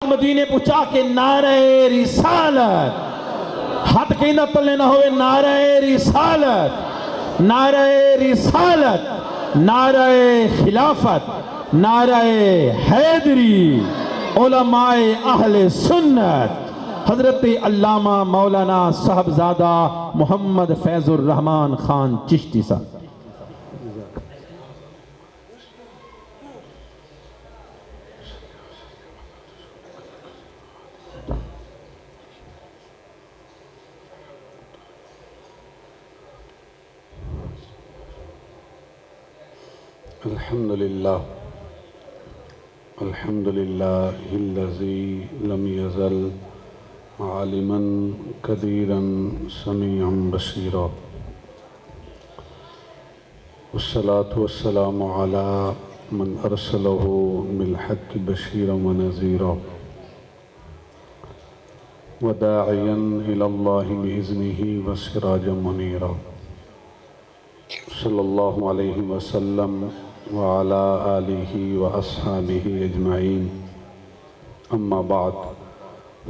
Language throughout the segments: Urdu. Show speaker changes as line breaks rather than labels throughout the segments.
مدینے پہنچا کے نعرہ رسالت ہاتھ کہنا تلے نہ ہوئے نعرہ رسالت نعرہ رسالت نعرہ خلافت نعرہ حیدری علماء اہل سنت حضرت علامہ مولانا صاحبزادہ محمد فیض الرحمن خان چشتی صاحب.
الحمد لله الذي لم يزل عالما قديرا سميعا بصيرا والصلاة والسلام على من أرسله بالحق بشيرا ونذيرا وداعيا إلى الله بإذنه وسراجا منيرا صلى الله عليه وسلم وعلى آله وأصحابه أجمعين. أما بعد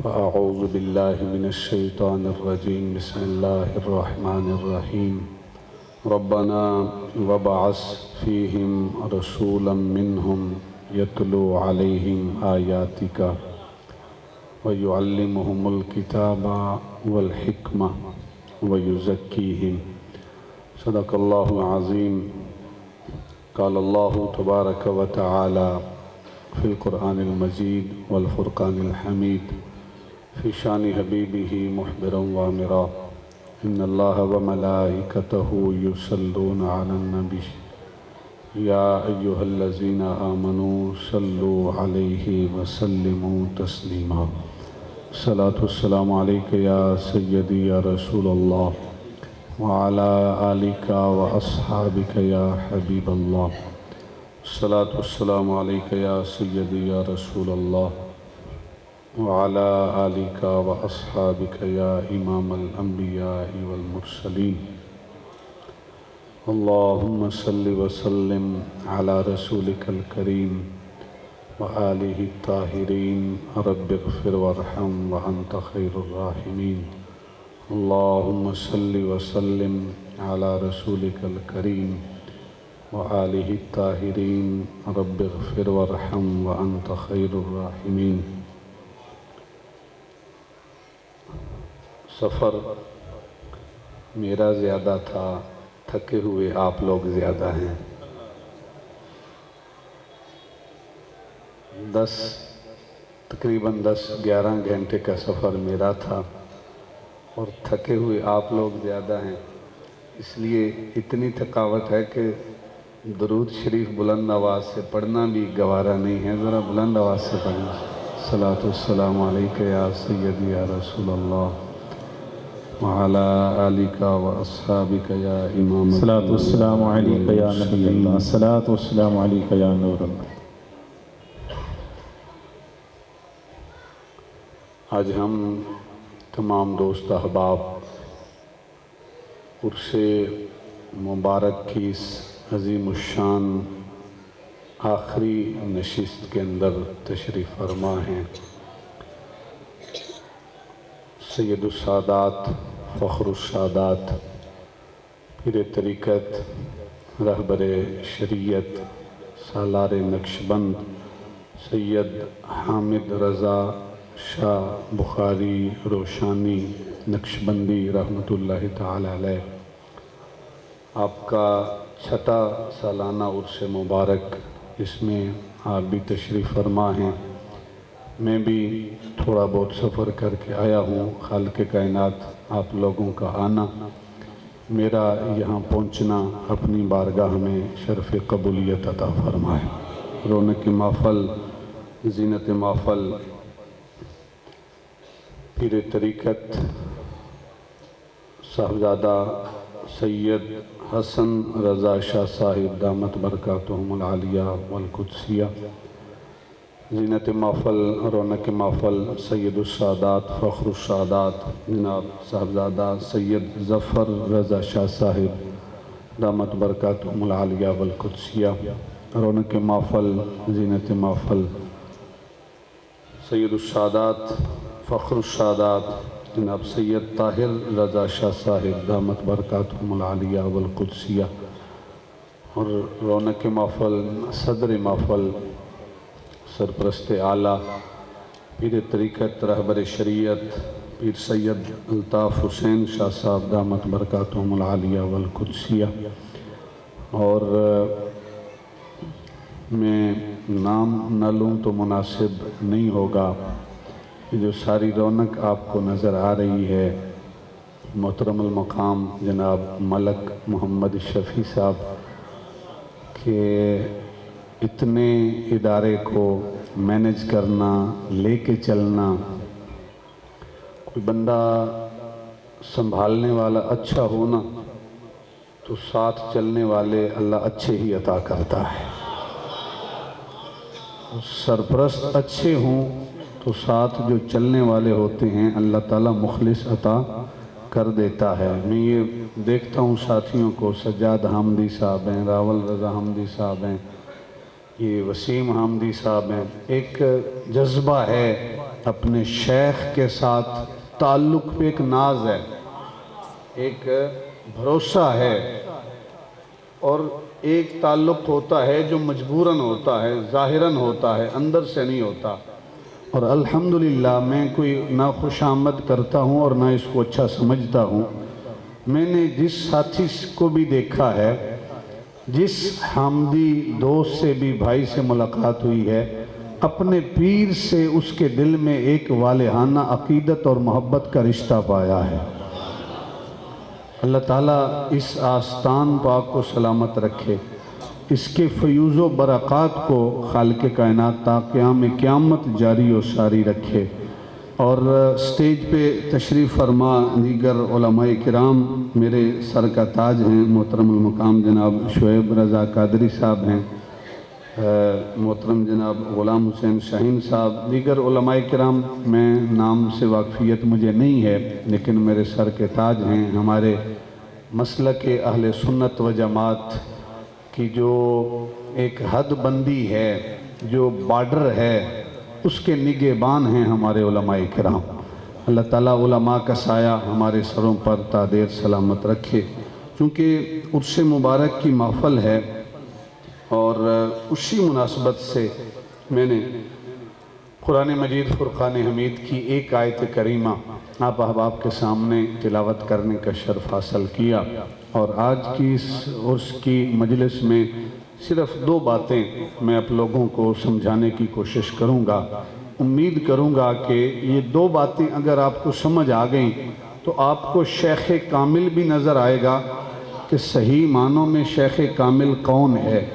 فأعوذ بالله من الشيطان الرجيم. بسم الله الرحمن الرحيم. ربنا وبعث فيهم رسولا منهم يتلو عليهم آياتك ويعلمهم الكتاب والحكمة ويزكيهم. صدق الله العظيم. قال الله تبارك وتعالى في القرآن المجيد والفرقان الحميد في شان حبيبه محبرا وامرا إن الله وملائكته يصلون على النبي يا أيها الذين آمنوا صلوا عليه وسلموا تسليما. الصلاة والسلام عليك يا سيدي يا رسول الله وعلى آلك وأصحابك يا حبيب الله. الصلاة والسلام عليك يا سيدي يا رسول الله وعلى آلك وأصحابك يا إمام الأنبياء والمرسلين. اللهم صل وسلم على رسولك الكريم وآله الطاهرين. رب اغفر وارحم وأنت خير الراحمين. اللهم صل وسلم على رسولك الكريم وآله الطاهرين. رب اغفر وارحم وأنت خير الراحمين. سفر میرا زیادہ تھا، تھکے ہوئے آپ لوگ زیادہ ہیں. 10-11 گھنٹے کا سفر میرا تھا اور تھکے ہوئے آپ لوگ زیادہ ہیں، اس لیے اتنی تھکاوٹ ہے کہ درود شریف بلند آواز سے پڑھنا بھی گوارا نہیں ہے. ذرا بلند آواز سے پڑھنا. صلاۃ والسلام علیک یا سیدی یا رسول اللہ وعلی آلک واصحابک یا امام.
صلاۃ والسلام علیک یا نبی اللہ. صلاۃ والسلام علیک یا نور اللہ.
آج ہم تمام دوست احباب عرس مبارک کی اس عظیم الشان آخری نشست کے اندر تشریف فرما ہیں. سید السادات فخر السادات پیر طریقت رہبر شریعت سالار نقشبند سید حامد رضا شاہ بخاری روشانی نقشبندی رحمۃ اللہ تعالی علیہ، آپ کا 6واں سالانہ عرس مبارک، اس میں آپ بھی تشریف فرما ہیں. میں بھی تھوڑا بہت سفر کر کے آیا ہوں. خالق کائنات آپ لوگوں کا آنا، میرا یہاں پہنچنا اپنی بارگاہ میں شرف قبولیت عطا فرمائے. رونق محفل، زینت محفل پیر طریقت صاحبزادہ سید حسن رضا شاہ صاحب دامت برکاتہم العالیہ والقدسیہ. زینت محفل، رونق محفل سید السادات فخر السادات جناب صاحبزادہ سید ظفر رضا شاہ صاحب دامت برکاتہم العالیہ والقدسیہ. رونق محفل، زینت محفل سید السادات فخر السادات جناب سید طاہر رضا شاہ صاحب دامت برکاتہم العالیہ والقدسیہ، اور رونق محفل، صدر محفل، سرپرست اعلیٰ پیر طریقت رہبر شریعت پیر سید الطاف حسین شاہ صاحب دامت برکاتہم العالیہ والقدسیہ، اور میں نام نہ لوں تو مناسب نہیں ہوگا، یہ جو ساری رونق آپ کو نظر آ رہی ہے، محترم المقام جناب ملک محمد شفیع صاحب کہ اتنے ادارے کو مینج کرنا، لے کے چلنا، کوئی بندہ سنبھالنے والا اچھا ہونا تو ساتھ چلنے والے اللہ اچھے ہی عطا کرتا ہے، سرپرست اچھے ہوں تو ساتھ جو چلنے والے ہوتے ہیں اللہ تعالیٰ مخلص عطا کر دیتا ہے۔ میں یہ دیکھتا ہوں ساتھیوں کو، سجاد حامدی صاحب ہیں، راول رضا حامدی صاحب ہیں، یہ وسیم حامدی صاحب ہیں، ایک جذبہ ہے اپنے شیخ کے ساتھ، تعلق پہ ایک ناز ہے، ایک بھروسہ ہے، اور ایک تعلق ہوتا ہے جو مجبوراً ہوتا ہے، ظاہراً ہوتا ہے، اندر سے نہیں ہوتا۔ اور الحمدللہ میں کوئی نہ خوش آمد کرتا ہوں اور نہ اس کو اچھا سمجھتا ہوں، میں نے جس ساتھی کو بھی دیکھا ہے، جس حامدی دوست سے بھی بھائی سے ملاقات ہوئی ہے، اپنے پیر سے اس کے دل میں ایک والہانہ عقیدت اور محبت کا رشتہ پایا ہے۔ اللہ تعالیٰ اس آستان پاک کو سلامت رکھے، اس کے فیوز و برکات کو خالق کائنات تا قیام قیامت جاری و ساری رکھے، اور سٹیج پہ تشریف فرما دیگر علماء کرام میرے سر کا تاج ہیں، محترم المقام جناب شعیب رضا قادری صاحب ہیں، محترم جناب غلام حسین شاہین صاحب، دیگر علماء کرام، میں نام سے واقفیت مجھے نہیں ہے لیکن میرے سر کے تاج ہیں، ہمارے مسلک اہل سنت و جماعت کی جو ایک حد بندی ہے، جو بارڈر ہے، اس کے نگہبان ہیں ہمارے علماء کرام۔ اللہ تعالیٰ علماء کا سایہ ہمارے سروں پر تا دیر سلامت رکھے، چونکہ عرس مبارک کی محفل ہے، اور اسی مناسبت سے میں نے قرآن مجید فرقان حمید کی ایک آیت کریمہ آپ احباب کے سامنے تلاوت کرنے کا شرف حاصل کیا، اور آج کی اس عرس کی مجلس میں صرف 2 باتیں میں آپ لوگوں کو سمجھانے کی کوشش کروں گا۔ امید کروں گا کہ یہ 2 باتیں اگر آپ کو سمجھ آ گئیں تو آپ کو شیخ کامل بھی نظر آئے گا کہ صحیح معنوں میں شیخ کامل کون ہے،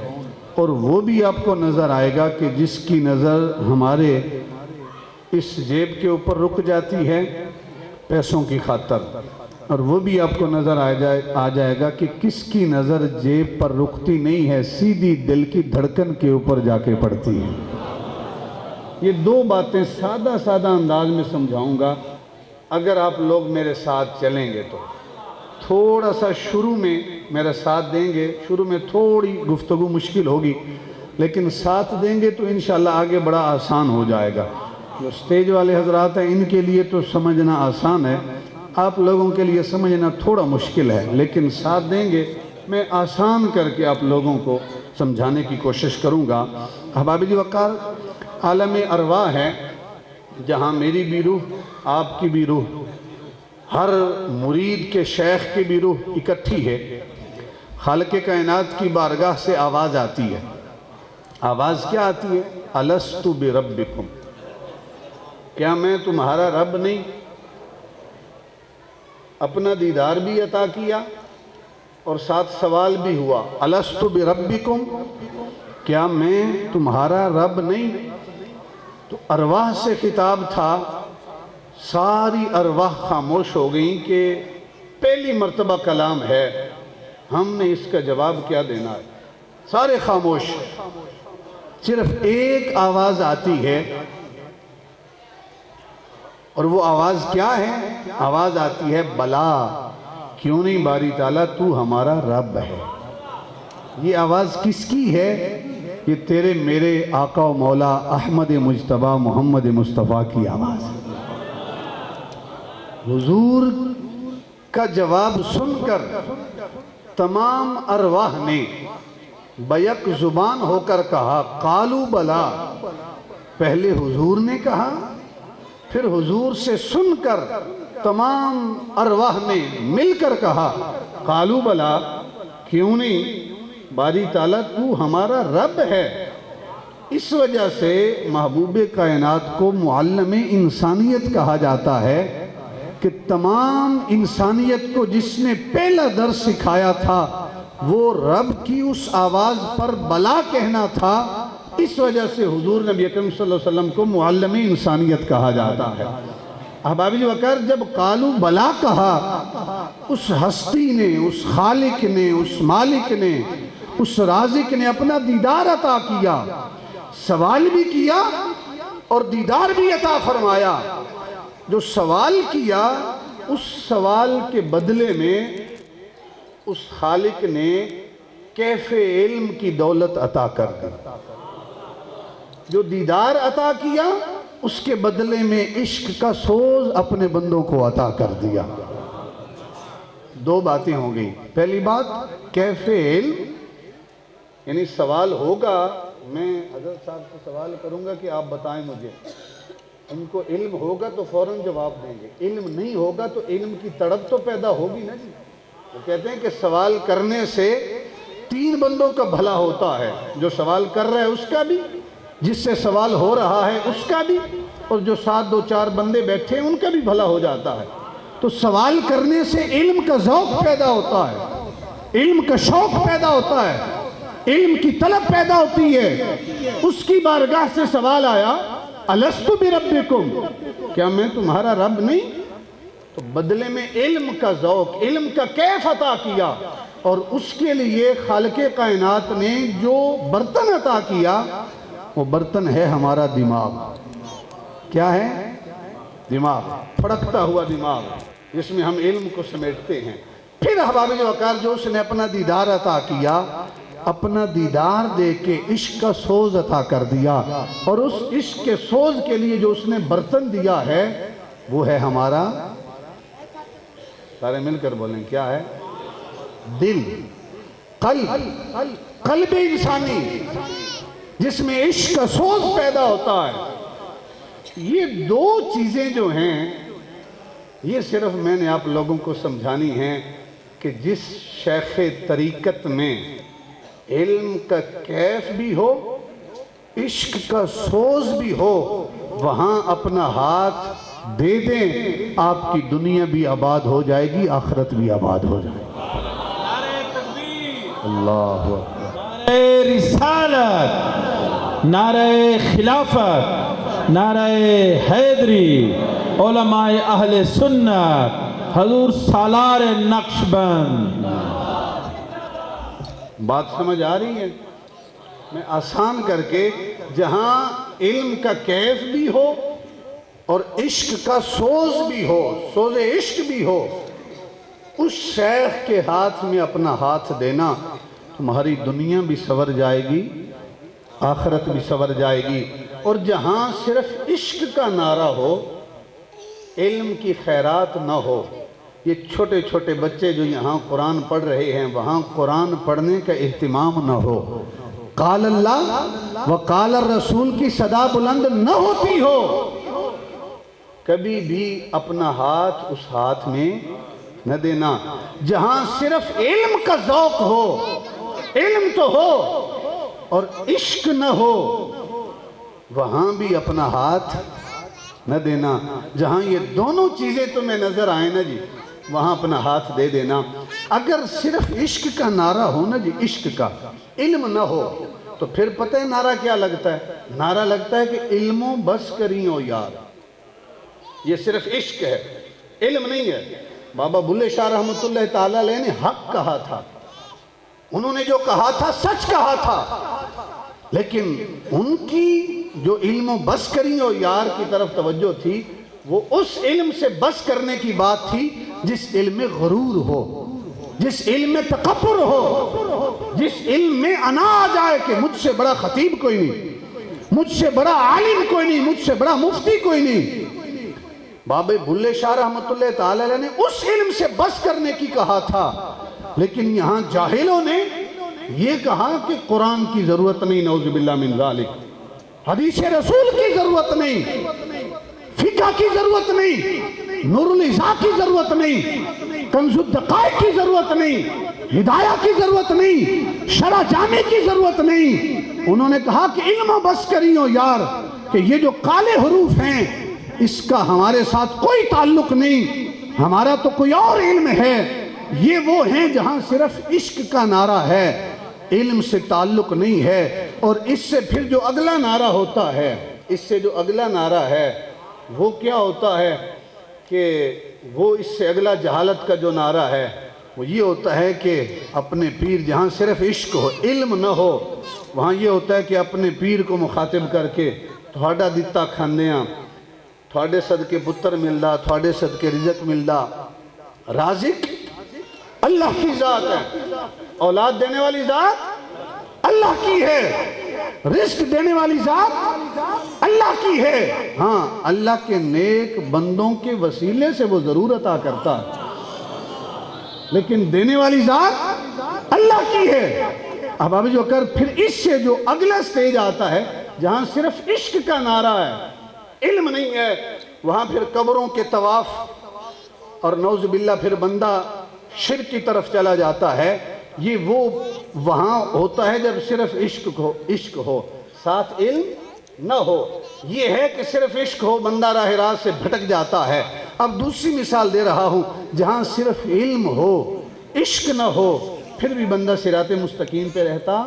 اور وہ بھی آپ کو نظر آئے گا کہ جس کی نظر ہمارے اس جیب کے اوپر رک جاتی ہے پیسوں کی خاطر، اور وہ بھی آپ کو نظر آ جائے گا کہ کس کی نظر جیب پر رکتی نہیں ہے، سیدھی دل کی دھڑکن کے اوپر جا کے پڑتی ہے۔ یہ 2 باتیں سادہ سادہ انداز میں سمجھاؤں گا، اگر آپ لوگ میرے ساتھ چلیں گے تو تھوڑا سا شروع میں میرا ساتھ دیں گے، شروع میں تھوڑی گفتگو مشکل ہوگی لیکن ساتھ دیں گے تو انشاءاللہ آگے بڑا آسان ہو جائے گا۔ جو سٹیج والے حضرات ہیں ان کے لیے تو سمجھنا آسان ہے، آپ لوگوں کے لیے سمجھنا تھوڑا مشکل ہے، لیکن ساتھ دیں گے میں آسان کر کے آپ لوگوں کو سمجھانے کی کوشش کروں گا۔ احباب جی وقار، عالم ارواح ہے جہاں میری بھی روح، آپ کی بھی روح، ہر مرید کے شیخ کی بھی روح اکٹھی ہے۔ خالق کائنات کی بارگاہ سے آواز آتی ہے، آواز کیا آتی ہے؟ الستُ بربکم، کیا میں تمہارا رب نہیں؟ اپنا دیدار بھی عطا کیا اور ساتھ سوال بھی ہوا، الستُ بربکم، کیا میں تمہارا رب نہیں؟ تو ارواح سے خطاب تھا، ساری ارواح خاموش ہو گئیں کہ پہلی مرتبہ کلام ہے، ہم نے اس کا جواب کیا دینا ہے؟ سارے خاموش، صرف ایک آواز آتی ہے، اور وہ آواز کیا ہے؟ آواز آتی ہے بلا، کیوں نہیں باری تعالیٰ تو ہمارا رب ہے۔ یہ آواز کس کی ہے؟ یہ تیرے میرے آقا و مولا احمد مجتبیٰ محمد مصطفیٰ کی آواز ہے۔ حضور کا جواب سن کر تمام ارواح نے بیک زبان ہو کر کہا قالوا بلا، پہلے حضور نے کہا، پھر حضور سے سن کر تمام ارواح نے مل کر کہا قالوا بلا، کیوں نہیں، باری تعالیٰ تو ہمارا رب ہے۔ اس وجہ سے محبوب کائنات کو معلم انسانیت کہا جاتا ہے کہ تمام انسانیت کو جس نے پہلا درس سکھایا تھا وہ رب کی اس آواز پر بلا کہنا تھا، اس وجہ سے حضور نبی اکرم صلی اللہ علیہ وسلم کو معلم انسانیت کہا جاتا ہے۔ احباب وقار، جب قالوا بلا کہا، اس ہستی نے، اس خالق نے، اس مالک نے، اس رازق نے اپنا دیدار عطا کیا، سوال بھی کیا اور دیدار بھی عطا فرمایا۔ جو سوال کیا اس سوال کے بدلے میں اس خالق نے کیف علم کی دولت عطا کر دی، جو دیدار عطا کیا اس کے بدلے میں عشق کا سوز اپنے بندوں کو عطا کر دیا۔ دو باتیں ہو گئی، پہلی بات کیف علم، یعنی سوال ہوگا، میں حضرت صاحب سے سوال کروں گا کہ آپ بتائیں مجھے، ان کو علم ہوگا تو فوراً جواب دیں گے، علم نہیں ہوگا تو علم کی تڑپ تو پیدا ہوگی نا جی۔ وہ کہتے ہیں کہ سوال کرنے سے تین بندوں کا بھلا ہوتا ہے، جو سوال کر رہا ہے اس کا بھی، جس سے سوال ہو رہا ہے اس کا بھی، اور جو ساتھ دو چار بندے بیٹھے ہیں ان کا بھی بھلا ہو جاتا ہے۔ تو سوال کرنے سے علم کا ذوق پیدا ہوتا ہے، علم کا شوق پیدا ہوتا ہے، علم کی طلب پیدا ہوتی ہے۔ اس کی بارگاہ سے سوال آیا الست بربکم، کیا میں تمہارا رب نہیں؟ تو بدلے میں علم کا ذوق، علم کا کیف عطا کیا، اور اس کے لیے خالق کائنات نے جو برتن عطا کیا وہ برتن ہے ہمارا دماغ۔ کیا ہے؟ دماغ، پھڑکتا ہوا دماغ، جس میں ہم علم کو سمیٹتے ہیں۔ پھر احباب وقار، جو اس نے اپنا دیدار عطا کیا، اپنا دیدار دے کے عشق کا سوز عطا کر دیا، اور اس عشق کے سوز کے لیے جو اس نے برتن دیا ہے وہ ہے ہمارا، سارے مل کر بولیں کیا ہے؟ دل، قلب انسانی، جس میں عشق کا سوز پیدا ہوتا ہے۔ یہ دو چیزیں جو ہیں، یہ صرف میں نے آپ لوگوں کو سمجھانی ہیں کہ جس شیخ طریقت میں علم کا کیف بھی ہو، عشق کا سوز بھی ہو، وہاں اپنا ہاتھ دے دیں، آپ کی دنیا بھی آباد ہو جائے گی، آخرت بھی آباد ہو جائے گی۔ اللہ اکبر۔
نعرہ رسالت، نعرہ خلافت، نعرہ حیدری، علماء اہل سنت، حضور سالار نقشبند۔
بات سمجھ آ رہی ہے؟ میں آسان کر کے، جہاں علم کا کیف بھی ہو اور عشق کا سوز بھی ہو، سوز عشق بھی ہو، اس شیخ کے ہاتھ میں اپنا ہاتھ دینا، تمہاری دنیا بھی سنور جائے گی، آخرت بھی سنور جائے گی۔ اور جہاں صرف عشق کا نعرہ ہو، علم کی خیرات نہ ہو، یہ چھوٹے چھوٹے بچے جو یہاں قرآن پڑھ رہے ہیں، وہاں قرآن پڑھنے کا اہتمام نہ ہو، قال اللہ و قال الرسول کی صدا بلند نہ ہوتی ہو، کبھی بھی اپنا ہاتھ اس ہاتھ میں نہ دینا۔ جہاں صرف علم کا ذوق ہو، علم تو ہو اور عشق نہ ہو، وہاں بھی اپنا ہاتھ نہ دینا۔ جہاں یہ دونوں چیزیں تمہیں نظر آئیں نا جی، وہاں اپنا ہاتھ دے دینا۔ اگر صرف عشق کا نعرہ ہو نا جی، عشق کا، علم نہ ہو، تو پھر پتہ ہے نعرہ کیا لگتا ہے؟ نعرہ لگتا ہے کہ علموں بس کریوں یار، یہ صرف عشق ہے، علم نہیں ہے۔ بابا بلے شاہ رحمۃ اللہ تعالیٰ علیہ نے حق کہا تھا، انہوں نے جو کہا تھا سچ کہا تھا، لیکن ان کی جو علم و بس کریوں یار کی طرف توجہ تھی، وہ اس علم سے بس کرنے کی بات تھی جس علم میں غرور ہو، جس علم میں تکبر ہو،
جس علم میں انا آ جائے کہ مجھ سے بڑا خطیب کوئی نہیں، مجھ سے بڑا عالم کوئی نہیں، مجھ سے بڑا مفتی کوئی نہیں۔ بابے بھلے شاہ رحمت اللہ تعالی علیہ نے اس علم سے بس کرنے کی کہا تھا، لیکن یہاں جاہلوں نے یہ کہا کہ قرآن کی ضرورت نہیں، نعوذ باللہ من ذالک، حدیث رسول کی ضرورت نہیں، فقہ کی ضرورت نہیں، نور الہدایہ کی ضرورت نہیں، کنز الدقائق کی ضرورت نہیں، ہدایہ کی ضرورت نہیں، شرح جامع کی ضرورت نہیں۔ انہوں نے کہا کہ علم بس کریو یار کہ یہ جو کالے حروف ہیں اس کا ہمارے ساتھ کوئی تعلق نہیں، ہمارا تو کوئی اور علم ہے، یہ وہ ہیں جہاں صرف عشق کا نعرہ ہے، علم سے تعلق نہیں ہے۔ اور اس سے پھر جو اگلا نعرہ ہوتا ہے، اس سے جو اگلا نعرہ ہے وہ کیا ہوتا ہے کہ وہ اس سے اگلا جہالت کا جو نعرہ ہے وہ یہ ہوتا ہے کہ اپنے پیر، جہاں صرف عشق ہو علم نہ ہو، وہاں یہ ہوتا ہے کہ اپنے پیر کو مخاطب کر کے تھوڑا دتا کھاندیاں، تھوڑے صدقے پتر ملدا، تھوڑے صدقے رزق ملدا۔ رازق اللہ کی ذات ہے، اولاد دینے والی ذات اللہ کی ہے، رزق دینے والی ذات اللہ کی ہے۔ ہاں اللہ کے نیک بندوں کے وسیلے سے وہ ضرور عطا کرتا ہے، لیکن دینے والی ذات اللہ کی ہے۔ اب ابھی جو کر پھر اس سے جو اگلا سٹیج آتا ہے جہاں صرف عشق کا نعرہ ہے، علم نہیں ہے، وہاں پھر قبروں کے طواف اور نعوذ باللہ پھر بندہ شرک کی طرف چلا جاتا ہے۔ یہ وہ وہاں ہوتا ہے جب صرف عشق ہو ساتھ علم نہ ہو۔ یہ ہے کہ صرف عشق ہو، بندہ راہ راست سے بھٹک جاتا ہے۔ اب دوسری مثال دے رہا ہوں، جہاں صرف علم ہو عشق نہ ہو پھر بھی بندہ صراط مستقیم پہ رہتا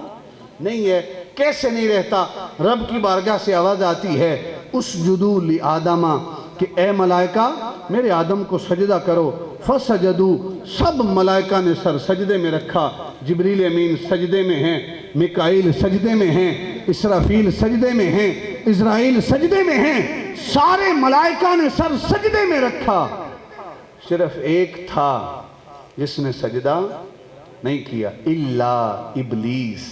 نہیں ہے۔ کیسے نہیں رہتا؟ رب کی بارگاہ سے آواز آتی ہے، اسجدوا لآدم، کہ اے ملائکہ میرے آدم کو سجدہ کرو۔ فسجدوا، سب ملائکہ نے سر سجدے میں رکھا۔ جبریل امین سجدے میں ہیں، میکائیل سجدے میں ہیں، اسرافیل سجدے میں ہیں، اسرائیل سجدے میں ہیں، سارے ملائکہ نے سر سجدے میں رکھا۔ صرف ایک تھا جس نے سجدہ نہیں کیا، الا ابلیس،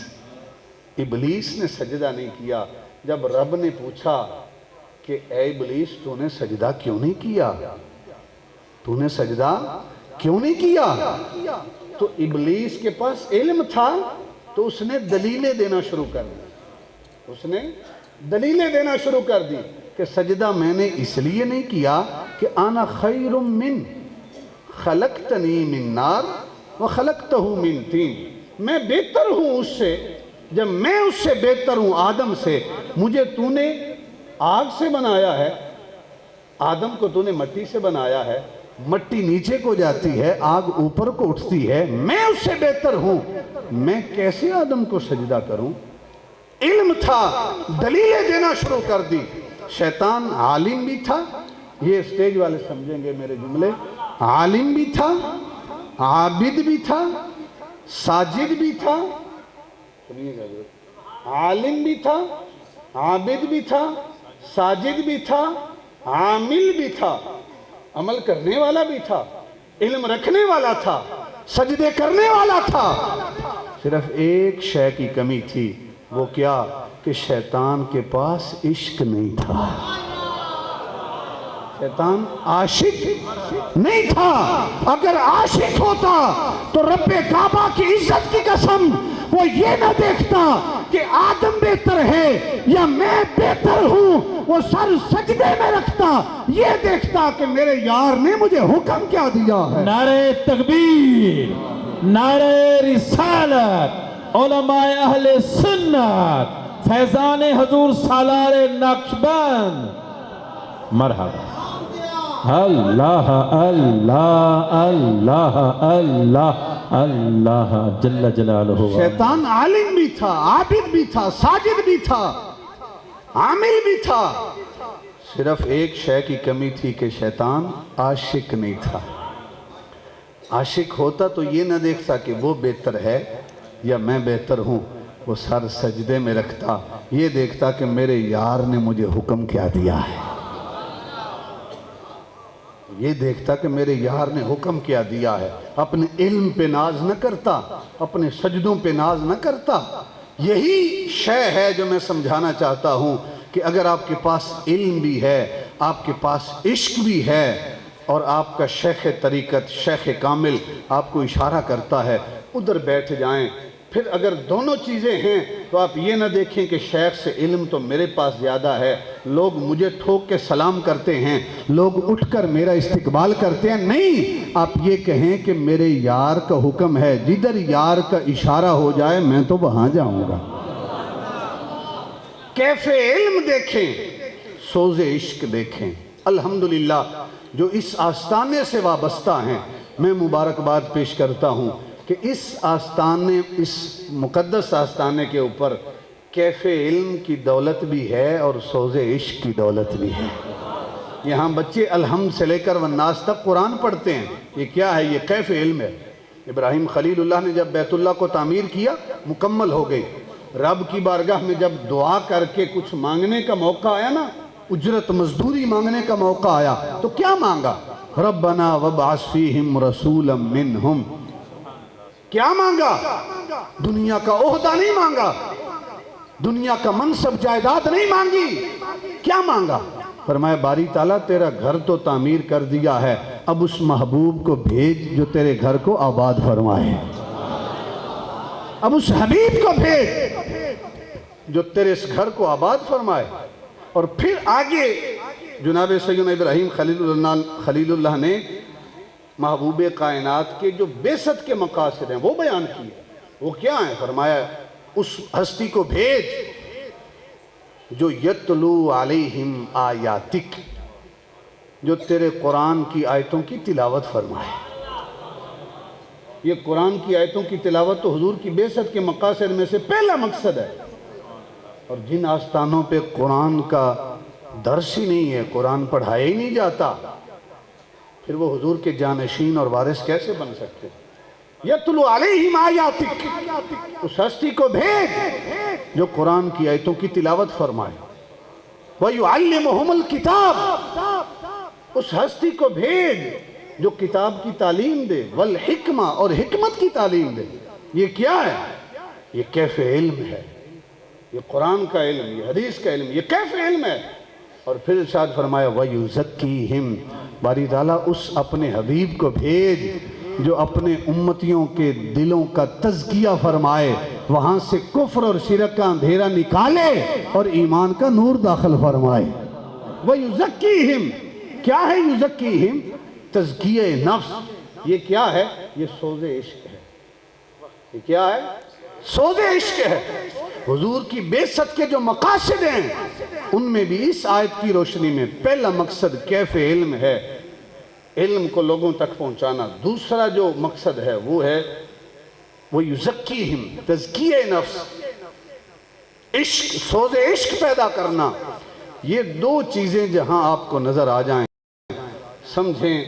ابلیس نے سجدہ نہیں کیا۔ جب رب نے پوچھا کہ اے ابلیس تو نے سجدہ کیوں نہیں کیا، تو نے سجدہ کیوں نہیں کیا، تو ابلیس کے پاس علم تھا تو اس نے دلیلیں دینا شروع کر دی، اس نے دلیلیں دینا شروع کر دی کہ سجدہ میں نے اس لیے نہیں کیا کہ انا خیر من، خلقتنی من نار وخلقتہ من طین، میں بہتر ہوں اس سے، جب میں اس سے بہتر ہوں آدم سے، مجھے تو نے آگ سے بنایا ہے، آدم کو تو نے مٹی سے بنایا ہے، مٹی نیچے کو جاتی ہے، آگ اوپر کو اٹھتی ہے، میں اس سے بہتر ہوں، میں کیسے آدم کو سجدہ کروں؟ علم تھا، دلیلیں دینا شروع کر دی۔ شیطان عالم بھی تھا، یہ سٹیج والے سمجھیں گے میرے جملے، عالم بھی تھا، عابد بھی تھا، ساجد بھی تھا، عالم بھی تھا، عابد بھی تھا، ساجد بھی تھا، عامل بھی تھا، عمل کرنے والا بھی تھا، علم رکھنے والا تھا، سجدے کرنے والا تھا۔ صرف ایک شے کی کمی تھی، وہ کیا کہ شیطان کے پاس عشق نہیں تھا، شیطان عاشق نہیں تھا۔ اگر عاشق ہوتا تو رب کعبہ کی عزت کی قسم وہ یہ نہ دیکھتا کہ آدم بہتر ہے یا میں بہتر ہوں، وہ سر سجدے میں رکھتا، یہ دیکھتا کہ میرے یار نے مجھے حکم کیا دیا ہے۔
نعرہ تکبیر، نعرہ رسالت، علماء اہل سنت، فیضان حضور سالار نقشبند، مرحبا۔ اللہ اللہ اللہ اللہ اللہ جل جلالہ۔
شیطان عالم بھی تھا، عابد بھی تھا، ساجد بھی تھا، عامل بھی تھا، صرف ایک شے کی کمی تھی کہ شیطان عاشق نہیں تھا۔ عاشق ہوتا تو یہ نہ دیکھتا کہ وہ بہتر ہے یا میں بہتر ہوں، وہ سر سجدے میں رکھتا، یہ دیکھتا کہ میرے یار نے مجھے حکم کیا دیا ہے۔ یہ دیکھتا کہ میرے یار نے حکم کیا دیا ہے، اپنے علم پہ ناز نہ کرتا، اپنے سجدوں پہ ناز نہ کرتا۔ یہی شے ہے جو میں سمجھانا چاہتا ہوں کہ اگر آپ کے پاس علم بھی ہے، آپ کے پاس عشق بھی ہے، اور آپ کا شیخ طریقت، شیخ کامل آپ کو اشارہ کرتا ہے، ادھر بیٹھ جائیں۔ پھر اگر دونوں چیزیں ہیں تو آپ یہ نہ دیکھیں کہ شیخ سے علم تو میرے پاس زیادہ ہے، لوگ مجھے ٹھوک کے سلام کرتے ہیں، لوگ اٹھ کر میرا استقبال کرتے ہیں، نہیں، آپ یہ کہیں کہ میرے یار کا حکم ہے، جدھر یار کا اشارہ ہو جائے میں تو وہاں جاؤں گا۔ کیف علم دیکھیں، سوز عشق دیکھیں۔ الحمدللہ جو اس آستانے سے وابستہ ہیں، میں مبارکباد پیش کرتا ہوں کہ اس آستانے، اس مقدس آستانے کے اوپر کیف علم کی دولت بھی ہے اور سوز عشق کی دولت بھی ہے۔ یہاں بچے الحمد سے لے کر والناس تک قرآن پڑھتے ہیں، یہ کیا ہے؟ یہ کیف علم ہے۔ ابراہیم خلیل اللہ نے جب بیت اللہ کو تعمیر کیا، مکمل ہو گئی، رب کی بارگاہ میں جب دعا کر کے کچھ مانگنے کا موقع آیا نا، اجرت مزدوری مانگنے کا موقع آیا، تو کیا مانگا؟ ربنا وابعث فیہم رسولا منہم۔ کیا مانگا؟ دنیا کا عہدہ نہیں مانگا، دنیا کا منصب جائیداد نہیں مانگی، کیا مانگا؟ فرمایا باری تعالیٰ تیرا گھر تو تعمیر کر دیا ہے، اب اس محبوب کو بھیج جو تیرے گھر کو آباد فرمائے، اب اس حبیب کو بھیج جو تیرے اس گھر کو آباد فرمائے۔ اور پھر آگے جناب سیدنا ابراہیم خلیل اللہ نے محبوب کائنات کے جو بعثت کے مقاصد ہیں وہ بیان کیے، وہ کیا ہیں؟ فرمایا اس ہستی کو بھیج جو یتلو علیہم آیاتک، جو تیرے قرآن کی آیتوں کی تلاوت فرمائے۔ یہ قرآن کی آیتوں کی تلاوت تو حضور کی بعثت کے مقاصد میں سے پہلا مقصد ہے، اور جن آستانوں پہ قرآن کا درس ہی نہیں ہے، قرآن پڑھایا ہی نہیں جاتا، پھر وہ حضور کے جانشین اور وارث کیسے بن سکتے؟ یتلو علیہم آیاتک، اس ہستی کو بھیج جو قرآن کی آیتوں کی تلاوت فرمائے۔ وَيُعَلِّمُهُمُ الْكِتَابِ، اس ہستی کو بھیج جو کتاب کی تعلیم دے، والحکمہ، اور حکمت کی تعلیم دے۔ یہ کیا ہے؟ یہ کیف علم ہے، یہ قرآن کا علم، یہ حدیث کا علم، یہ کیف علم ہے۔ اور پھر ارشاد فرمایا وَيُزَكِّيهِمْ، باری تعالیٰ اس اپنے حبیب کو بھیج جو اپنے امتیوں کے دلوں کا تزکیہ فرمائے، وہاں سے کفر اور شرک کا اندھیرا نکالے اور ایمان کا نور داخل فرمائے۔ وَيُزَكِّيهِمْ، کیا ہے یُزَكِّيهِمْ؟ تزکیہ نفس۔ یہ کیا ہے؟ یہ سوز عشق ہے۔ یہ کیا ہے؟ سوز عشق ہے۔ حضور کی بعثت کے جو مقاصد ہیں ان میں بھی اس آیت کی روشنی میں پہلا مقصد کیف علم ہے، علم کو لوگوں تک پہنچانا۔ دوسرا جو مقصد ہے وہ ہے وہ یزکیہم، تزکیہ نفس، عشق، سوز عشق پیدا کرنا۔ یہ دو چیزیں جہاں آپ کو نظر آ جائیں سمجھیں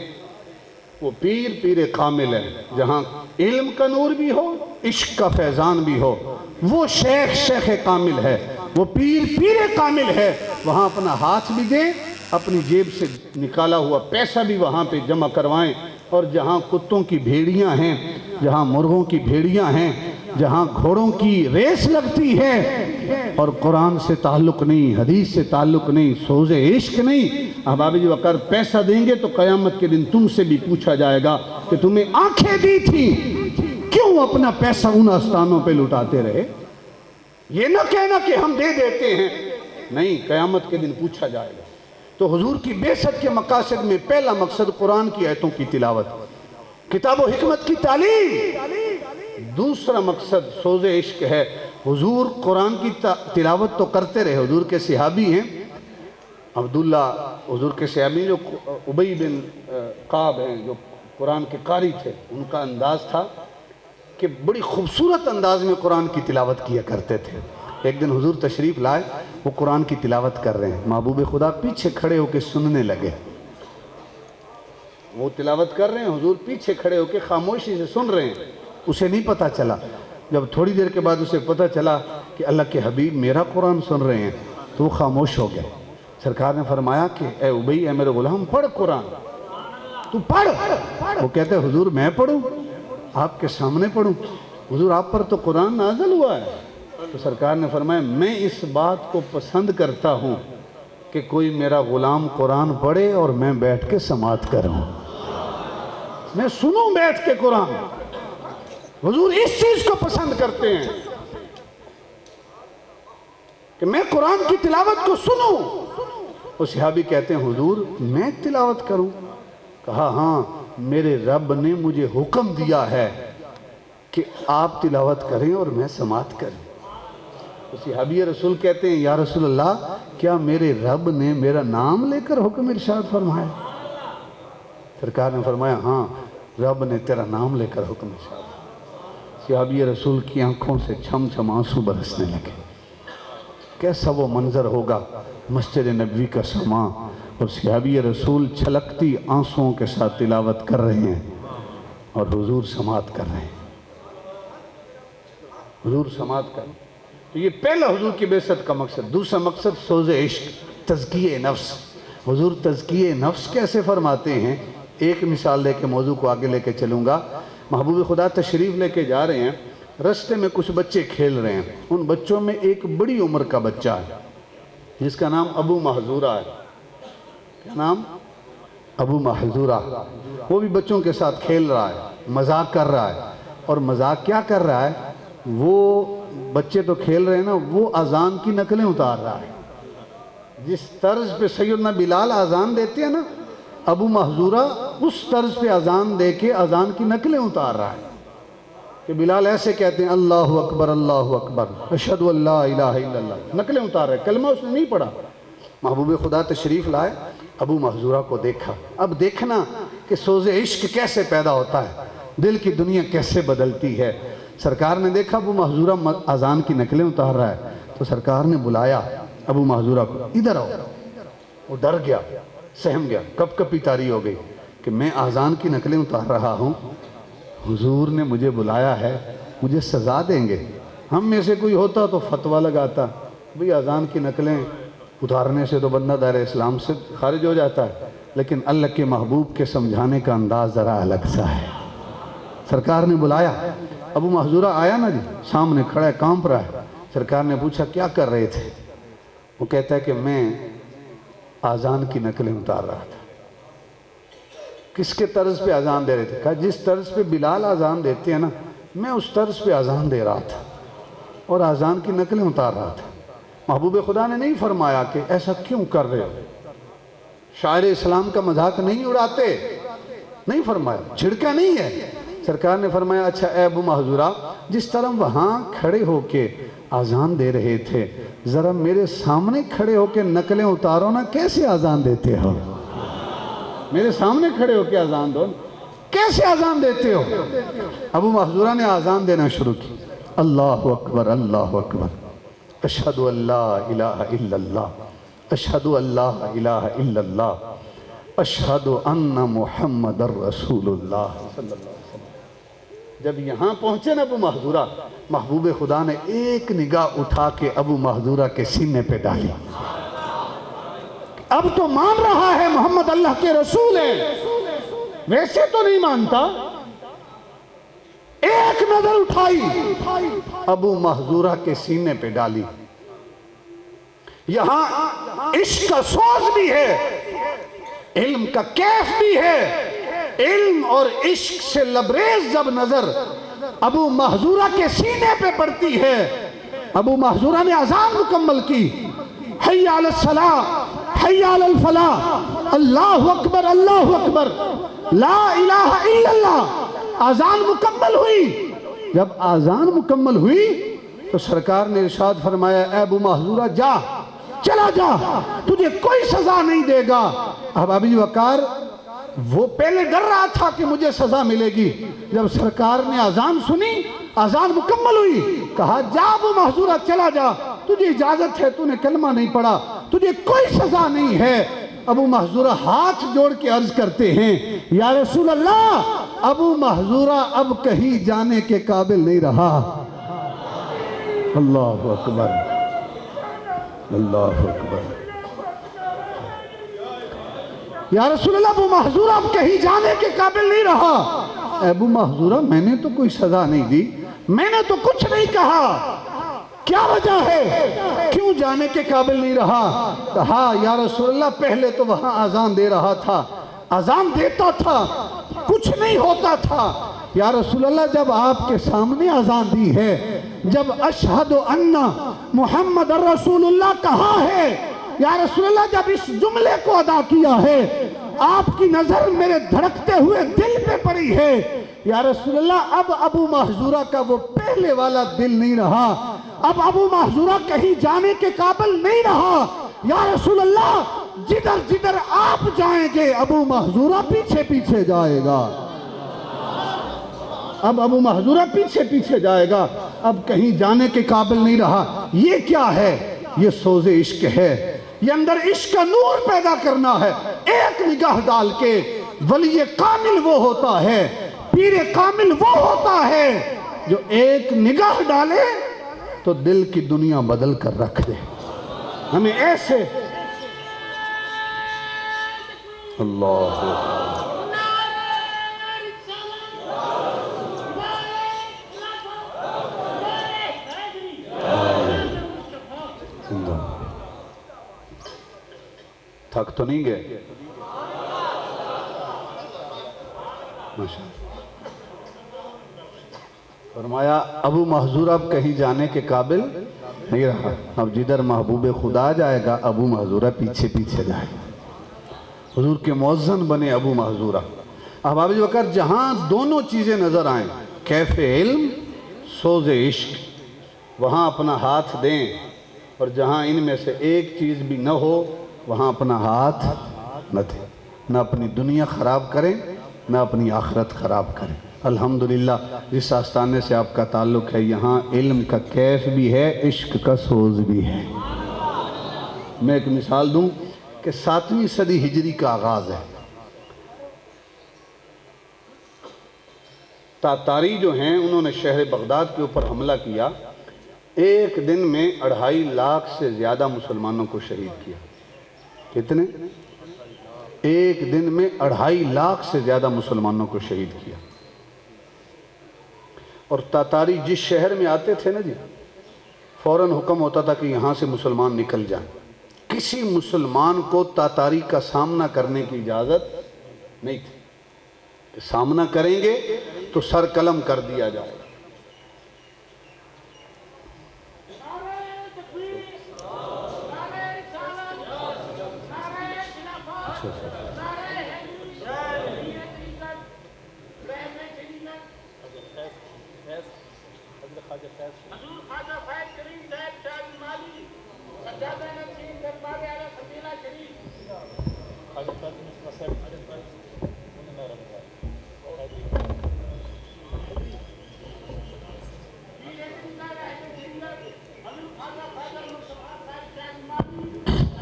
وہ پیر کامل ہے۔ جہاں علم کا نور بھی ہو، عشق کا فیضان بھی ہو، وہ شیخ کامل ہے، وہ پیر کامل ہے۔ وہاں اپنا ہاتھ بھی دیں، اپنی جیب سے نکالا ہوا پیسہ بھی وہاں پہ جمع کروائیں، اور جہاں کتوں کی بھیڑیاں ہیں، جہاں مرغوں کی بھیڑیاں ہیں، جہاں گھوڑوں کی ریس لگتی ہے اور قرآن سے تعلق نہیں، حدیث سے تعلق نہیں، سوز عشق نہیں، احباب جی اگر پیسہ دیں گے تو قیامت کے دن تم سے بھی پوچھا جائے گا کہ تمہیں آنکھیں دی تھی، کیوں اپنا پیسہ ان آستانوں پہ لٹاتے رہے؟ یہ نہ کہنا کہ ہم دے دیتے ہیں، نہیں، قیامت کے دن پوچھا جائے گا۔ تو حضور کی بعثت کے مقاصد میں پہلا مقصد قرآن کی آیتوں کی تلاوت، کتاب و حکمت کی تعلیم۔ دوسرا مقصد سوز عشق ہے۔ حضور قرآن کی تلاوت تو کرتے رہے، حضور کے صحابی ہیں عبداللہ، حضور کے صحابی جو ابی بن کعب ہیں جو قرآن کے قاری تھے، ان کا انداز تھا کہ بڑی خوبصورت انداز میں قرآن کی تلاوت کیا کرتے تھے۔ ایک دن حضور تشریف لائے، وہ قرآن کی تلاوت کر رہے ہیں، محبوب خدا پیچھے کھڑے ہو کے سننے لگے۔ وہ تلاوت کر رہے ہیں، حضور پیچھے کھڑے ہو کے خاموشی سے سن رہے ہیں۔ اسے نہیں پتا چلا، جب تھوڑی دیر کے بعد اسے پتا چلا کہ اللہ کے حبیب میرا قرآن سن رہے ہیں تو وہ خاموش ہو گئے۔ سرکار نے فرمایا کہ اے ابی، اے میرے غلام، پڑھ قرآن۔ تو پڑھ. وہ کہتے ہیں حضور میں پڑھوں, آپ کے سامنے پڑھوں؟ حضور آپ پر تو قرآن نازل ہوا ہے. تو سرکار نے فرمایا میں اس بات کو پسند کرتا ہوں کہ کوئی میرا غلام قرآن پڑھے اور میں بیٹھ کے سماعت کروں, میں سنوں بیٹھ کے قرآن. حضور اس چیز کو پسند کرتے ہیں کہ میں قرآن کی تلاوت کو سنوں. وہ صحابی کہتے ہیں حضور میں تلاوت کروں؟ کہا ہاں, میرے رب نے مجھے حکم دیا ہے کہ آپ تلاوت کریں اور میں سماعت کروں. صحابی رسول کہتے ہیں یا رسول اللہ کیا میرے رب نے میرا نام لے کر حکم ارشاد فرمایا؟ سرکار نے فرمایا ہاں, رب نے تیرا نام لے کر حکم ارشاد. صحابی رسول کی آنکھوں سے چھم چھم آنسو برسنے لگے. کیسا وہ منظر ہوگا مسجد نبوی کا سما, اور صحابی رسول چھلکتی آنسوؤں کے ساتھ تلاوت کر رہے ہیں اور حضور سماعت کر رہے ہیں. حضور سماعت کر رہے ہیں. تو یہ پہلا حضور کی بعثت کا مقصد. دوسرا مقصد سوز عشق, تزکیہ نفس. حضور تزکیہ نفس کیسے فرماتے ہیں؟ ایک مثال لے کے موضوع کو آگے لے کے چلوں گا. محبوب خدا تشریف لے کے جا رہے ہیں, رستے میں کچھ بچے کھیل رہے ہیں. ان بچوں میں ایک بڑی عمر کا بچہ ہے جس کا نام ابو محذورہ ہے. کیا نام؟ ابو محذورہ. وہ بھی بچوں کے ساتھ کھیل رہا ہے, مذاق کر رہا ہے. اور مذاق کیا کر رہا ہے؟ وہ بچے تو کھیل رہے ہیں نا, وہ اذان کی نقلیں اتار رہا ہے. جس طرز پہ سیدنا بلال اذان دیتے ہیں نا, ابو محذورہ اس طرز پہ اذان دے کے اذان کی نقلیں اتار رہا ہے کہ بلال ایسے کہتے ہیں اللہ اکبر اللہ اکبر اشہد ان لا الہ الا اللہ, نقلیں اتار رہے. کلمہ اس نے نہیں پڑھا. محبوب خدا تشریف لائے, ابو محذورہ کو دیکھا. اب دیکھنا کہ سوز عشق کیسے پیدا ہوتا ہے, دل کی دنیا کیسے بدلتی ہے. سرکار نے دیکھا ابو محذورہ اذان کی نقلیں اتار رہا ہے, تو سرکار نے بلایا ابو محذورہ کو, ادھر آؤ. وہ ڈر گیا, سہم گیا, کپ کپی طاری ہو گئی کہ میں اذان کی نقلیں اتار رہا ہوں, حضور نے مجھے بلایا ہے, مجھے سزا دیں گے. ہم میں سے کوئی ہوتا تو فتویٰ لگاتا, بھئی اذان کی نقلیں اتارنے سے تو بندہ دائرہ اسلام سے خارج ہو جاتا ہے. لیکن اللہ کے محبوب کے سمجھانے کا انداز ذرا الگ سا ہے. سرکار نے بلایا, ابو محذورہ آیا نا جی, سامنے کھڑا ہے, کانپ رہا ہے. سرکار نے پوچھا کیا کر رہے تھے؟ وہ کہتا ہے کہ میں اذان کی نقلیں اتار رہا تھا. کس کے طرز پہ اذان دے رہے تھے؟ کہا جس طرز پہ بلال اذان دیتے ہیں نا, میں اس طرز پہ اذان دے رہا تھا اور اذان کی نقلیں اتار رہا تھا. محبوب خدا نے نہیں فرمایا کہ ایسا کیوں کر رہے ہو, شاعر اسلام کا مذاق نہیں اڑاتے, نہیں فرمایا, چھڑکا نہیں ہے. سرکار نے فرمایا اچھا اے ابو محذورہ, جس طرح وہاں کھڑے ہو کے اذان دے رہے تھے, ذرا میرے سامنے کھڑے ہو کے نقلیں اتارو نا, کیسے اذان دیتے ہو؟ میرے سامنے کھڑے ہو کے اذان دو, کیسے اذان دیتے ہو؟ ابو محذورہ نے اذان دینا شروع کی, اللہ اکبر اللہ اکبر اشہد ان لا الہ الا اللہ اشہد ان لا الہ الا اللہ اشہد ان محمد رسول اللہ صلی اللہ علیہ وسلم. جب یہاں پہنچے نا ابو محذورہ, محبوب خدا نے ایک نگاہ اٹھا کے ابو محذورہ کے سینے پہ ڈالی. اب تو مان رہا ہے محمد اللہ کے رسول ہیں, ویسے تو نہیں مانتا. ایک نظر اٹھائی, ابو محذورہ کے سینے پہ ڈالی. یہاں عشق کا سوز بھی ہے, علم کا کیف بھی ہے. علم اور عشق سے لبریز جب نظر ابو محذورہ کے سینے پہ پڑتی ہے, ابو محذورہ نے اذان مکمل کی, حی علی الصلاۃ حی علی الفلاح اللہ اکبر لا الہ الا اللہ. اذان مکمل ہوئی. جب اذان مکمل ہوئی تو سرکار نے ارشاد فرمایا اے ابو محذورہ جا, چلا جا, تجھے کوئی سزا نہیں دے گا. اب ابی وقار وہ پہلے ڈر رہا تھا کہ مجھے سزا ملے گی. جب سرکار نے اذان سنی, اذان مکمل ہوئی, کہا جا ابو محذورہ چلا جا, تجھے اجازت ہے, تو نے کلمہ نہیں پڑھا, تجھے کوئی سزا نہیں ہے. ابو محذورہ ہاتھ جوڑ کے عرض کرتے ہیں یا رسول اللہ, ابو محذورہ اب کہیں جانے کے قابل نہیں رہا. اللہ اکبر اللہ اکبر. یا رسول اللہ ابو محذورہ اب کہیں جانے کے قابل نہیں رہا۔ اے ابو محذورہ میں نے تو کوئی سزا نہیں دی، میں نے تو کچھ نہیں کہا، کیا وجہ ہے کیوں جانے کے قابل نہیں رہا؟ کہا یا رسول اللہ پہلے تو وہاں اذان دے رہا تھا، اذان دیتا تھا، کچھ نہیں ہوتا تھا۔ یا رسول اللہ جب آپ کے سامنے اذان دی ہے، جب اشہد ان محمد رسول اللہ کہا ہے، یا رسول اللہ جب اس جملے کو ادا کیا ہے، آپ کی نظر میرے دھڑکتے ہوئے دل پہ پڑی ہے، یا رسول اللہ اب ابو محذورہ کا وہ پہلے والا دل نہیں رہا، اب ابو محذورہ کہیں جانے کے قابل نہیں رہا۔ یا رسول اللہ جدھر جدھر آپ جائیں گے ابو محذورہ پیچھے پیچھے جائے گا، اب ابو محذورہ پیچھے پیچھے جائے گا، اب کہیں جانے کے قابل نہیں رہا۔ یہ کیا ہے؟ یہ سوز عشق ہے، یہ اندر عشق کا نور پیدا کرنا ہے۔ ایک نگاہ ڈال کے ولی کامل وہ ہوتا ہے، پیر کامل وہ ہوتا ہے جو ایک نگاہ ڈالے تو دل کی دنیا بدل کر رکھ دے۔ ہمیں ایسے
اللہ تھک تو نہیں گئے؟ فرمایا ابو محذورہ اب کہیں جانے کے قابل نہیں رہا، اب جدھر محبوب خدا جائے گا ابو محذورہ پیچھے پیچھے جائے گا۔ حضور کے مؤذن بنے ابو محذورہ۔ احباب بکر جہاں دونوں چیزیں نظر آئیں، کیف علم، سوز عشق، وہاں اپنا ہاتھ دیں، اور جہاں ان میں سے ایک چیز بھی نہ ہو وہاں اپنا ہاتھ نہ دیں، نہ اپنی دنیا خراب کریں نہ اپنی آخرت خراب کریں۔ الحمدللہ جس آستانے سے آپ کا تعلق ہے یہاں علم کا کیف بھی ہے، عشق کا سوز بھی ہے۔ میں ایک مثال دوں کہ 7ویں صدی ہجری کا آغاز ہے۔ تاتاری جو ہیں انہوں نے شہر بغداد کے اوپر حملہ کیا، ایک دن میں 2.5 لاکھ سے زیادہ مسلمانوں کو شہید کیا۔ کتنے؟ ایک دن میں 2.5 لاکھ سے زیادہ مسلمانوں کو شہید کیا۔ اور تاتاری جس شہر میں آتے تھے نا جی، فوراً حکم ہوتا تھا کہ یہاں سے مسلمان نکل جائیں۔ کسی مسلمان کو تاتاری کا سامنا کرنے کی اجازت نہیں تھی کہ سامنا کریں گے تو سر قلم کر دیا جائے۔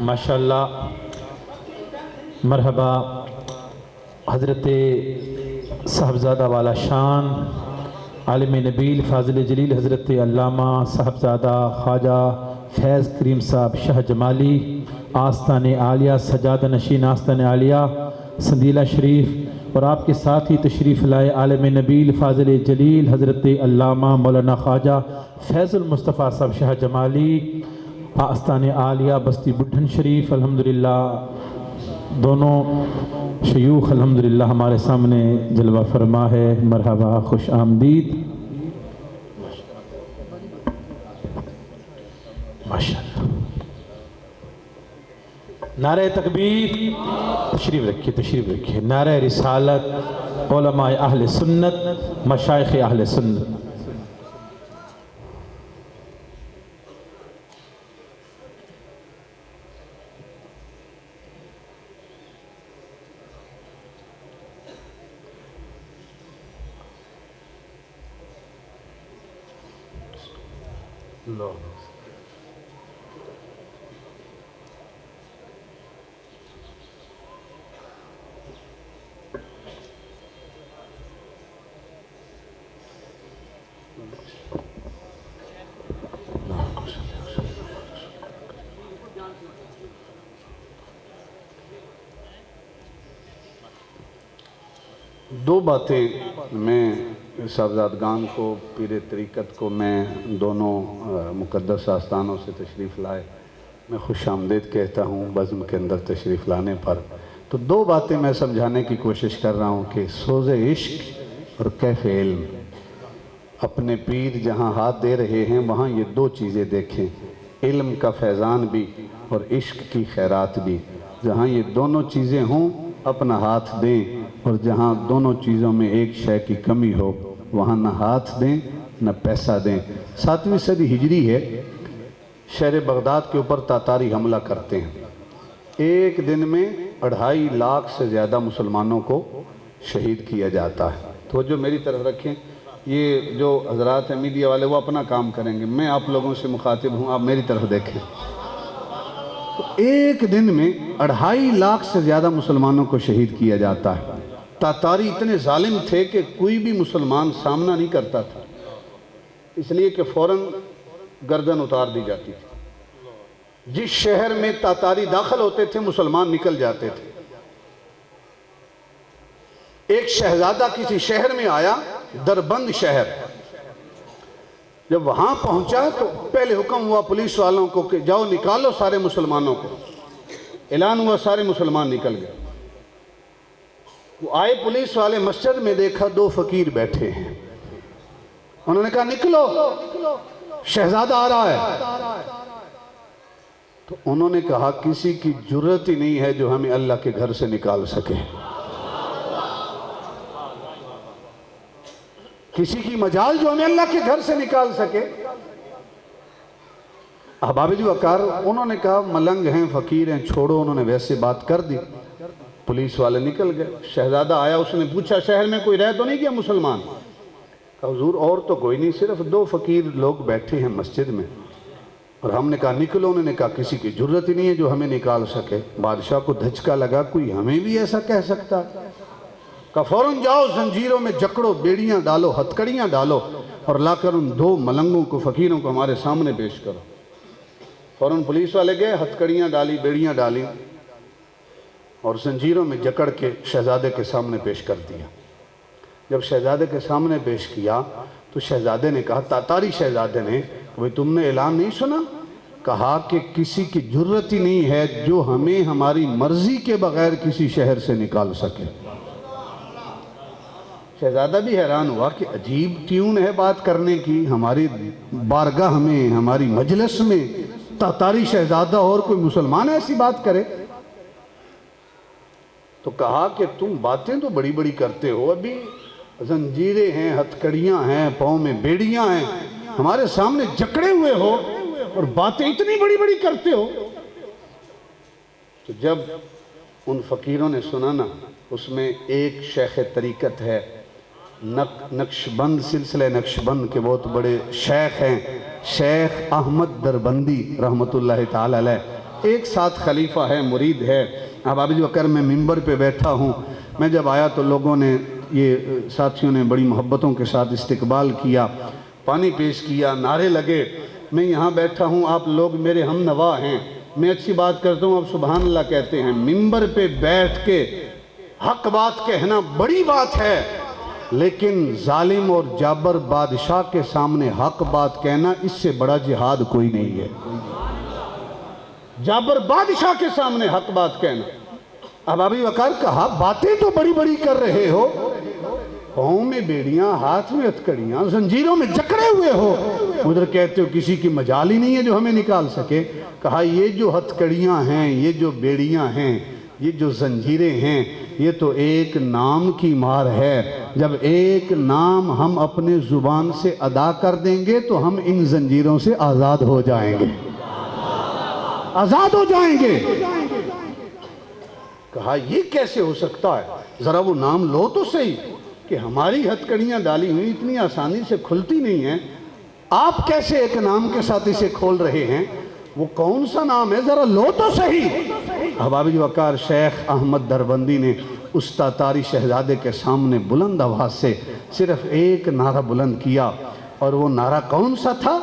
ماشاءاللہ، مرحبا حضرت صاحبزادہ والا شان عالم نبیل فاضل جلیل حضرت علامہ صاحبزادہ خواجہ فیض کریم صاحب شاہ جمالی آستان عالیہ سجادہ نشین آستان عالیہ سندیلہ شریف، اور آپ کے ساتھ ہی تشریف لائے عالم نبیل فاضل جلیل حضرت علامہ مولانا خواجہ فیض المصطفیٰ صاحب شاہ جمالی آستان عالیہ بستی بڈھن شریف۔ الحمدللہ دونوں شیوخ الحمدللہ ہمارے سامنے جلوہ فرما ہے۔ مرحبا، خوش آمدید۔ ماشاءاللہ، نعرہ تکبیر، تشریف رکھیے، نعرہ رسالت، علماء اہل سنت، مشائخ اہل سنت۔
اللہ دو باتیں میں صاحبزادگان کو، پیر طریقت کو میں دونوں مقدس آستانوں سے تشریف لائے میں خوش آمدید کہتا ہوں بزم کے اندر تشریف لانے پر۔ تو دو باتیں میں سمجھانے کی کوشش کر رہا ہوں کہ سوز عشق اور کیف علم۔ اپنے پیر جہاں ہاتھ دے رہے ہیں وہاں یہ دو چیزیں دیکھیں، علم کا فیضان بھی اور عشق کی خیرات بھی۔ جہاں یہ دونوں چیزیں ہوں اپنا ہاتھ دیں، اور جہاں دونوں چیزوں میں ایک شے کی کمی ہو وہاں نہ ہاتھ دیں نہ پیسہ دیں۔ 7ویں صدی ہجری ہے، شہر بغداد کے اوپر تاتاری حملہ کرتے ہیں۔ ایک دن میں 2.5 لاکھ سے زیادہ مسلمانوں کو شہید کیا جاتا ہے۔ تو جو میری طرف رکھیں، یہ جو حضرات ہیں میڈیا والے وہ اپنا کام کریں گے، میں آپ لوگوں سے مخاطب ہوں، آپ میری طرف دیکھیں۔ تو ایک دن میں 2.5 لاکھ سے زیادہ مسلمانوں کو شہید کیا جاتا ہے۔ تاتاری اتنے ظالم تھے کہ کوئی بھی مسلمان سامنا نہیں کرتا تھا، اس لیے کہ فوراً گردن اتار دی جاتی تھی۔ جس شہر میں تاتاری داخل ہوتے تھے مسلمان نکل جاتے تھے۔ ایک شہزادہ کسی شہر میں آیا، دربند شہر، جب وہاں پہنچا تو پہلے حکم ہوا پولیس والوں کو کہ جاؤ نکالو سارے مسلمانوں کو۔ اعلان ہوا، سارے مسلمان نکل گئے۔ وہ آئے پولیس والے، مسجد میں دیکھا 2 فقیر بیٹھے ہیں۔ انہوں نے کہا نکلو، شہزادہ آ رہا ہے۔ تو انہوں نے کہا کسی کی جرت ہی نہیں ہے جو ہمیں اللہ کے گھر سے نکال سکے، کسی کی مجال جو ہمیں اللہ کے گھر سے نکال سکے۔ احباب جو وقار، انہوں نے کہا ملنگ ہیں، فقیر ہیں، چھوڑو۔ انہوں نے ویسے بات کر دی، پولیس والے نکل گئے۔ شہزادہ آیا، اس نے پوچھا شہر میں کوئی رہ تو نہیں کیا مسلمان؟ کہا حضور اور تو کوئی نہیں، صرف 2 فقیر لوگ بیٹھے ہیں مسجد میں، اور ہم نے کہا نکلو۔ انہوں نے کہا کسی کی جرت ہی نہیں ہے جو ہمیں نکال سکے۔ بادشاہ کو دھچکا لگا، کوئی ہمیں بھی ایسا کہہ سکتا؟ کہا فوراً جاؤ زنجیروں میں جکڑو، بیڑیاں ڈالو، ہتکڑیاں ڈالو، اور لا کر ان 2 ملنگوں کو، فقیروں کو ہمارے سامنے پیش کرو۔ فوراً پولیس والے گئے، ہتکڑیاں ڈالی، بیڑیاں ڈالی، اور زنجیروں میں جکڑ کے شہزادے کے سامنے پیش کر دیا۔ جب شہزادے کے سامنے پیش کیا تو شہزادے نے کہا، تاتاری شہزادے نے، بھئی تم نے اعلان نہیں سنا؟ کہا کہ کسی کی جرت ہی نہیں ہے جو ہمیں ہماری مرضی کے بغیر کسی شہر سے نکال سکے۔ شہزادہ بھی حیران ہوا کہ عجیب ٹیون ہے بات کرنے کی، ہماری بارگاہ میں، ہماری مجلس میں تاتاری شہزادہ اور کوئی مسلمان ایسی بات کرے؟ تو کہا کہ تم باتیں تو بڑی بڑی کرتے ہو، ابھی زنجیریں ہیں، ہتکڑیاں ہیں، پاؤں میں بیڑیاں ہیں، ہمارے سامنے جکڑے ہوئے ہو اور باتیں اتنی بڑی بڑی کرتے ہو۔ تو جب ان فقیروں نے سنا نا، اس میں ایک شیخ طریقت ہے، نقشبند، سلسلہ نقشبند کے بہت بڑے شیخ ہیں، شیخ احمد دربندی رحمت اللہ تعالی علیہ، ایک ساتھ خلیفہ ہے، مرید ہے۔ اب عابد وقر میں ممبر پہ بیٹھا ہوں، میں جب آیا تو لوگوں نے، یہ ساتھیوں نے بڑی محبتوں کے ساتھ استقبال کیا، پانی پیش کیا، نعرے لگے۔ میں یہاں بیٹھا ہوں، آپ لوگ میرے ہم نوا ہیں، میں اچھی بات کرتا ہوں، آپ سبحان اللہ کہتے ہیں۔ ممبر پہ بیٹھ کے حق بات کہنا بڑی بات ہے، لیکن ظالم اور جابر بادشاہ کے سامنے حق بات کہنا اس سے بڑا جہاد کوئی نہیں ہے۔ جابر بادشاہ کے سامنے حق بات کہنا۔ اب ابھی وقار کہا باتیں تو بڑی بڑی کر رہے ہو، پاؤں میں بیڑیاں، ہاتھ میں ہتکڑیاں، زنجیروں میں جکڑے ہوئے ہو، ادھر کہتے ہو کسی کی مجال ہی نہیں ہے جو ہمیں نکال سکے۔ کہا یہ جو ہتکڑیاں ہیں، یہ جو بیڑیاں ہیں، یہ جو زنجیریں ہیں، یہ تو ایک نام کی مار ہے۔ جب ایک نام ہم اپنے زبان سے ادا کر دیں گے تو ہم ان زنجیروں سے آزاد ہو جائیں گے، آزاد ہو جائیں گے۔ کہا یہ کیسے ہو سکتا ہے؟ ذرا وہ نام لو تو صحیح، کہ ہماری ہتکڑیاں ڈالی ہوئی اتنی آسانی سے کھلتی نہیں ہیں، آپ کیسے ایک نام کے ساتھ اسے کھول رہے ہیں؟ وہ کون سا نام ہے؟ ذرا لو تو صحیح۔ احباب وقار، شیخ احمد دربندی نے اس تاتاری شہزادے کے سامنے بلند آواز سے صرف ایک نعرہ بلند کیا، اور وہ نعرہ کون سا تھا؟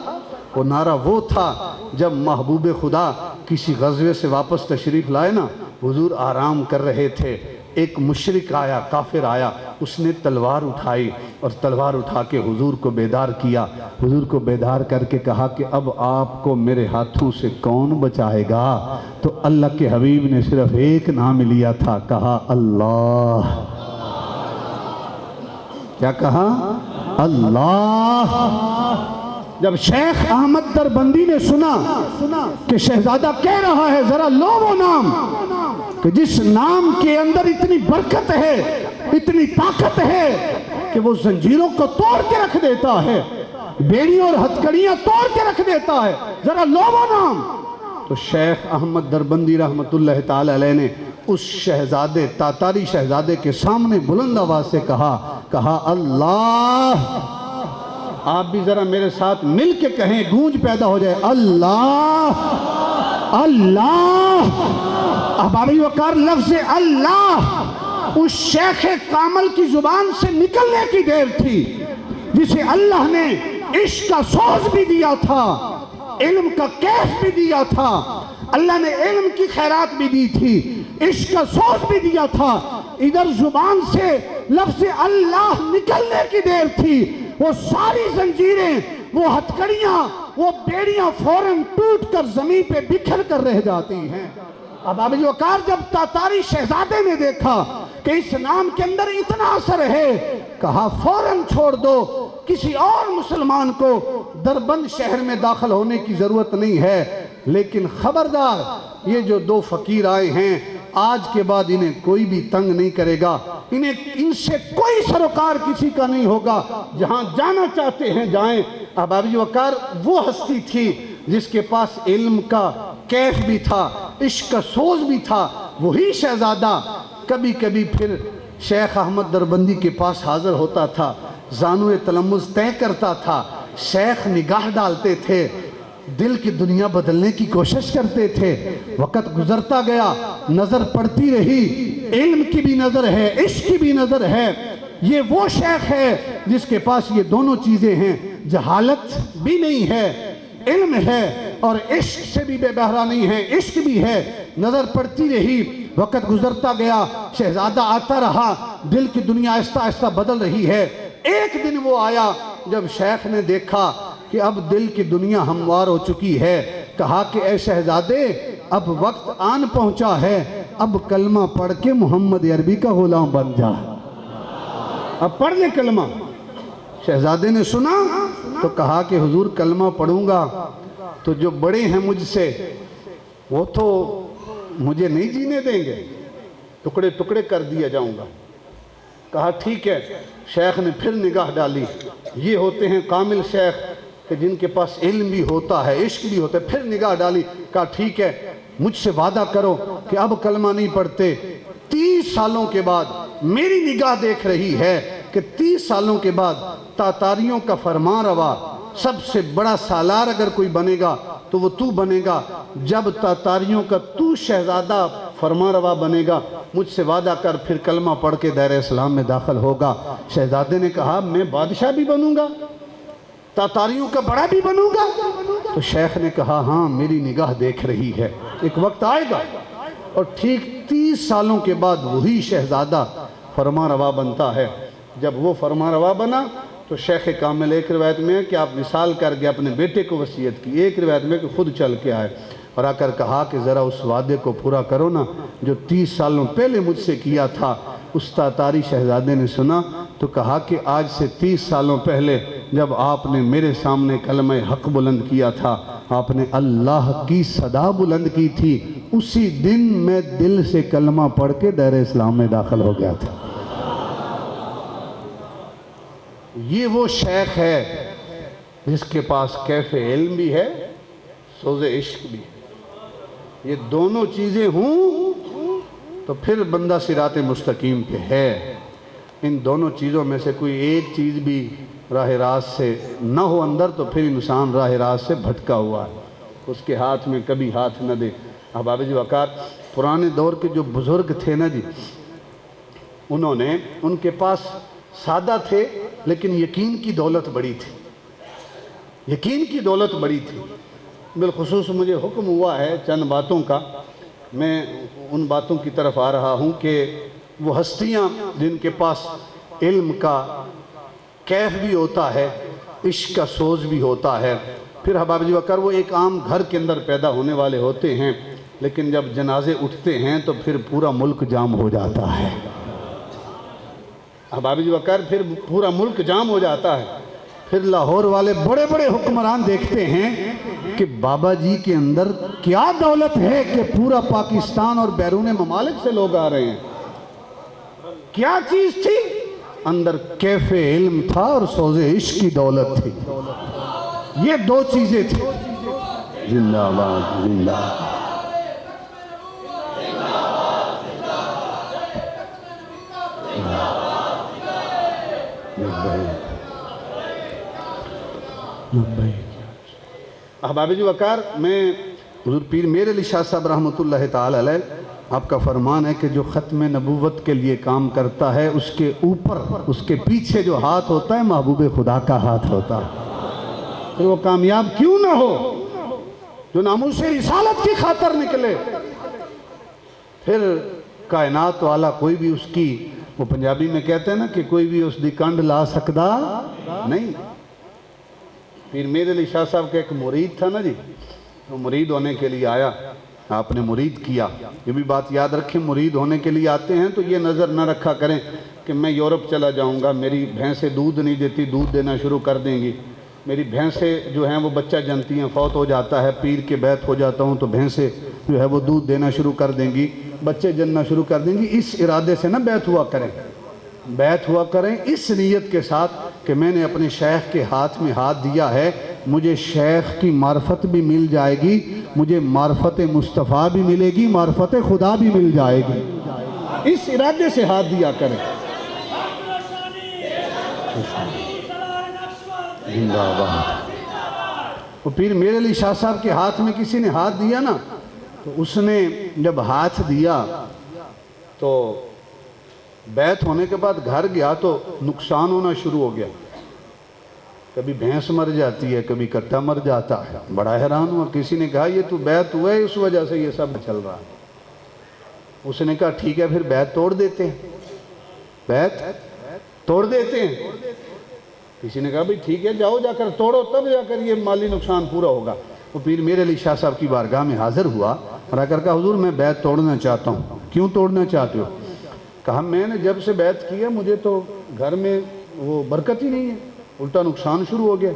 وہ نعرہ وہ تھا جب محبوب خدا کسی غزوے سے واپس تشریف لائے نا، حضور آرام کر رہے تھے،
ایک مشرک آیا، کافر آیا، اس نے تلوار اٹھائی اور تلوار اٹھا کے حضور کو بیدار کیا۔ حضور کو بیدار کر کے کہا کہ اب آپ کو میرے ہاتھوں سے کون بچائے گا؟ تو اللہ کے حبیب نے صرف ایک نام لیا تھا، کہا اللہ۔ کیا کہا؟ اللہ۔ جب شیخ احمد دربندی نے سنا کہ شہزادہ کہہ رہا ہے ذرا لو وہ نام، کہ جس نام کے اندر اتنی برکت ہے، اتنی طاقت ہے کہ وہ زنجیروں کو توڑ کے رکھ دیتا ہے، بیڑیوں اور ہتھکڑیاں توڑ کے رکھ دیتا ہے، ذرا لو وہ نام۔ تو شیخ احمد دربندی رحمت اللہ تعالی علیہ نے اس شہزادے، تاتاری شہزادے کے سامنے بلند آواز سے کہا اللہ۔ آپ بھی ذرا میرے ساتھ مل کے کہیں، گونج پیدا ہو جائے، اللہ اللہ۔ احباب وقار، لفظ اللہ اس شیخ کامل کی زبان سے نکلنے کی دیر تھی، جسے اللہ نے عشق کا سوز بھی دیا تھا، علم کا کیف بھی دیا تھا، اللہ نے علم کی خیرات بھی دی تھی، عشق کا سوز بھی دیا تھا۔ ادھر زبان سے لفظ اللہ نکلنے کی دیر تھی، وہ ساری زنجیریں، وہ ہتھکڑیاں، وہ بیڑیاں فوراً ٹوٹ کر زمین پہ بکھر کر رہ جاتی ہیں۔ اب وقار، جب تاتاری شہزادے نے دیکھا کہ اس نام کے اندر اتنا اثر ہے، کہا فوراً چھوڑ دو، کسی اور مسلمان کو دربند شہر میں داخل ہونے کی ضرورت نہیں ہے، لیکن خبردار یہ جو دو فقیر آئے ہیں، آج کے بعد انہیں کوئی بھی تنگ نہیں کرے گا، ان سے کوئی سروکار کسی کا نہیں ہوگا، جہاں جانا چاہتے ہیں جائیں۔ اب وقار وہ ہستی تھی جس کے پاس علم کا کیف بھی تھا، عشق کا سوز بھی تھا، وہی شہزادہ کبھی کبھی پھر شیخ احمد دربندی کے پاس حاضر ہوتا تھا، زانوِ تلمذ طے کرتا تھا، شیخ نگاہ ڈالتے تھے، دل کی دنیا بدلنے کی کوشش کرتے تھے۔ وقت گزرتا گیا، نظر پڑتی رہی، علم کی بھی نظر ہے، عشق کی بھی نظر ہے۔ یہ وہ شیخ ہے جس کے پاس یہ دونوں چیزیں ہیں، جہالت بھی نہیں ہے، علم ہے، اور عشق سے بھی بے بہرا نہیں ہے، عشق بھی ہے۔ نظر پڑتی رہی، وقت گزرتا گیا، شہزادہ آتا رہا، دل کی دنیا آہستہ آہستہ بدل رہی ہے۔ ایک دن وہ آیا جب شیخ نے دیکھا کہ اب دل کی دنیا ہموار ہو چکی ہے، کہا کہ اے شہزادے، اب وقت آن پہنچا ہے، اب کلمہ پڑھ کے محمد عربی کا غلام بن جا، اب پڑھ لے کلمہ۔ شہزادے نے سنا تو کہا کہ حضور کلمہ پڑھوں گا تو جو بڑے ہیں مجھ سے وہ تو مجھے نہیں جینے دیں گے، ٹکڑے ٹکڑے کر دیا جاؤں گا۔ کہا ٹھیک ہے۔ شیخ نے پھر نگاہ ڈالی، یہ ہوتے ہیں کامل شیخ کہ جن کے پاس علم بھی ہوتا ہے، عشق بھی ہوتا ہے۔ پھر نگاہ ڈالی، کہا ٹھیک ہے، مجھ سے وعدہ کرو کہ اب کلمہ نہیں پڑھتے۔ 30 سالوں کے بعد میری نگاہ دیکھ رہی ہے کہ 30 سالوں کے بعد تاتاریوں کا فرمان روا سب سے بڑا سالار اگر کوئی بنے گا تو وہ تو بنے گا۔ جب تاتاریوں کا تو شہزادہ فرمان روا بنے گا، مجھ سے وعدہ کر، پھر کلمہ پڑھ کے دائرہ اسلام میں داخل ہوگا۔ شہزادے نے کہا میں بادشاہ بھی بنوں گا، تاتاریوں کا بڑا بھی بنوں گا؟ تو شیخ نے کہا ہاں میری نگاہ دیکھ رہی ہے، ایک وقت آئے گا۔ اور ٹھیک 30 سالوں کے بعد وہی شہزادہ فرمان روا بنتا ہے۔ جب وہ فرمان روا بنا تو شیخ کامل، ایک روایت میں ہے کہ آپ وصال کر کے اپنے بیٹے کو وصیت کی، ایک روایت میں کہ خود چل کے آئے اور آ کر کہا کہ ذرا اس وعدے کو پورا کرو نا جو 30 سالوں پہلے مجھ سے کیا تھا۔ اس تاتاری شہزادے نے سنا تو کہا کہ آج سے 30 سالوں پہلے جب آپ نے میرے سامنے کلمہ حق بلند کیا تھا، آپ نے اللہ کی صدا بلند کی تھی، اسی دن میں دل سے کلمہ پڑھ کے دائرہ اسلام میں داخل ہو گیا تھا۔ یہ وہ شیخ ہے جس کے پاس کیف علم بھی ہے، سوز عشق بھی ہے۔ یہ دونوں چیزیں ہوں تو پھر بندہ صراط مستقیم پہ ہے۔ ان دونوں چیزوں میں سے کوئی ایک چیز بھی راہ راست سے نہ ہو اندر تو پھر انسان راہ راست سے بھٹکا ہوا ہے، اس کے ہاتھ میں کبھی ہاتھ نہ دے۔ احباب وقار، پرانے دور کے جو بزرگ تھے نا جی، انہوں نے، ان کے پاس سادہ تھے لیکن یقین کی دولت بڑی تھی، یقین کی دولت بڑی تھی۔ بالخصوص مجھے حکم ہوا ہے چند باتوں کا، میں ان باتوں کی طرف آ رہا ہوں کہ وہ ہستیاں جن کے پاس علم کا کیف بھی ہوتا ہے، عشق کا سوز بھی ہوتا ہے، پھر احباب جی وقار وہ ایک عام گھر کے اندر پیدا ہونے والے ہوتے ہیں، لیکن جب جنازے اٹھتے ہیں تو پھر پورا ملک جام ہو جاتا ہے۔ احباب جی وقار پھر پورا ملک جام ہو جاتا ہے۔ پھر لاہور والے بڑے بڑے حکمران دیکھتے ہیں کہ بابا جی کے اندر کیا دولت ہے کہ پورا پاکستان اور بیرون ممالک سے لوگ آ رہے ہیں۔ کیا چیز تھی؟ اندر کیف علم تھا اور سوز عشق کی دولت تھی۔ یہ دو چیزیں تھیں۔ زندہ آباد، زندہ آباد۔ احباب جی وقار، میں حضور پیر میر علی شاہ صاحب رحمۃ اللہ تعالی علیہ، آپ کا فرمان ہے کہ جو ختم نبوت کے لیے کام کرتا ہے اس کے اوپر، اس کے پیچھے جو ہاتھ ہوتا ہے محبوب خدا کا ہاتھ ہوتا ہے۔ پھر وہ کامیاب کیوں نہ ہو جو ناموس رسالت کی خاطر نکلے، پھر کائنات والا کوئی بھی اس کی، وہ پنجابی میں کہتے ہیں نا کہ کوئی بھی اس دی کنڈ لا سکدا نہیں۔ پیر میر علی شاہ صاحب کا ایک مرید تھا نا جی، وہ مرید ہونے کے لیے آیا، آپ نے مرید کیا۔ یہ بھی بات یاد رکھیں، مرید ہونے کے لیے آتے ہیں تو یہ نظر نہ رکھا کریں کہ میں یورپ چلا جاؤں گا، میری بھینسیں دودھ نہیں دیتی، دودھ دینا شروع کر دیں گی، میری بھینسیں جو ہیں وہ بچہ جنتی ہیں، فوت ہو جاتا ہے، پیر کے بیت ہو جاتا ہوں تو بھینسیں جو ہے وہ دودھ دینا شروع کر دیں گی، بچے جننا شروع کر دیں گی۔ اس ارادے سے نہ بیت ہوا کریں، بیت ہوا کریں اس نیت کے ساتھ کہ میں نے اپنے شیخ کے ہاتھ میں ہاتھ دیا ہے، مجھے شیخ کی معرفت بھی مل جائے گی، مجھے معرفت مصطفیٰ بھی ملے گی، معرفت خدا بھی مل جائے گی، اس ارادے سے ہاتھ دیا کریں۔ زندہ آباد۔ وہ پیر میر علی شاہ صاحب کے ہاتھ میں کسی نے ہاتھ دیا نا، تو اس نے جب ہاتھ دیا تو بیت ہونے کے بعد گھر گیا تو نقصان ہونا شروع ہو گیا، کبھی بھینس مر جاتی ہے، کبھی کٹا مر جاتا ہے۔ بڑا حیران ہوا، کسی نے کہا یہ تو بیت ہوا ہے اس وجہ سے یہ سب چل رہا ہے۔ اس نے کہا ٹھیک ہے پھر بیت توڑ دیتے ہیں، بیت توڑ دیتے ہیں۔ کسی نے کہا بھئی ٹھیک ہے جاؤ جا کر توڑو، تب جا کر یہ مالی نقصان پورا ہوگا۔ وہ پیر میر علی شاہ صاحب کی بارگاہ میں حاضر ہوا اور آ کر کہا حضور میں بیت توڑنا چاہتا ہوں۔ کیوں توڑنا چاہتے ہو؟ کہا میں نے جب سے بیت کیا مجھے تو گھر میں وہ برکت ہی نہیں ہے، الٹا نقصان شروع ہو گیا۔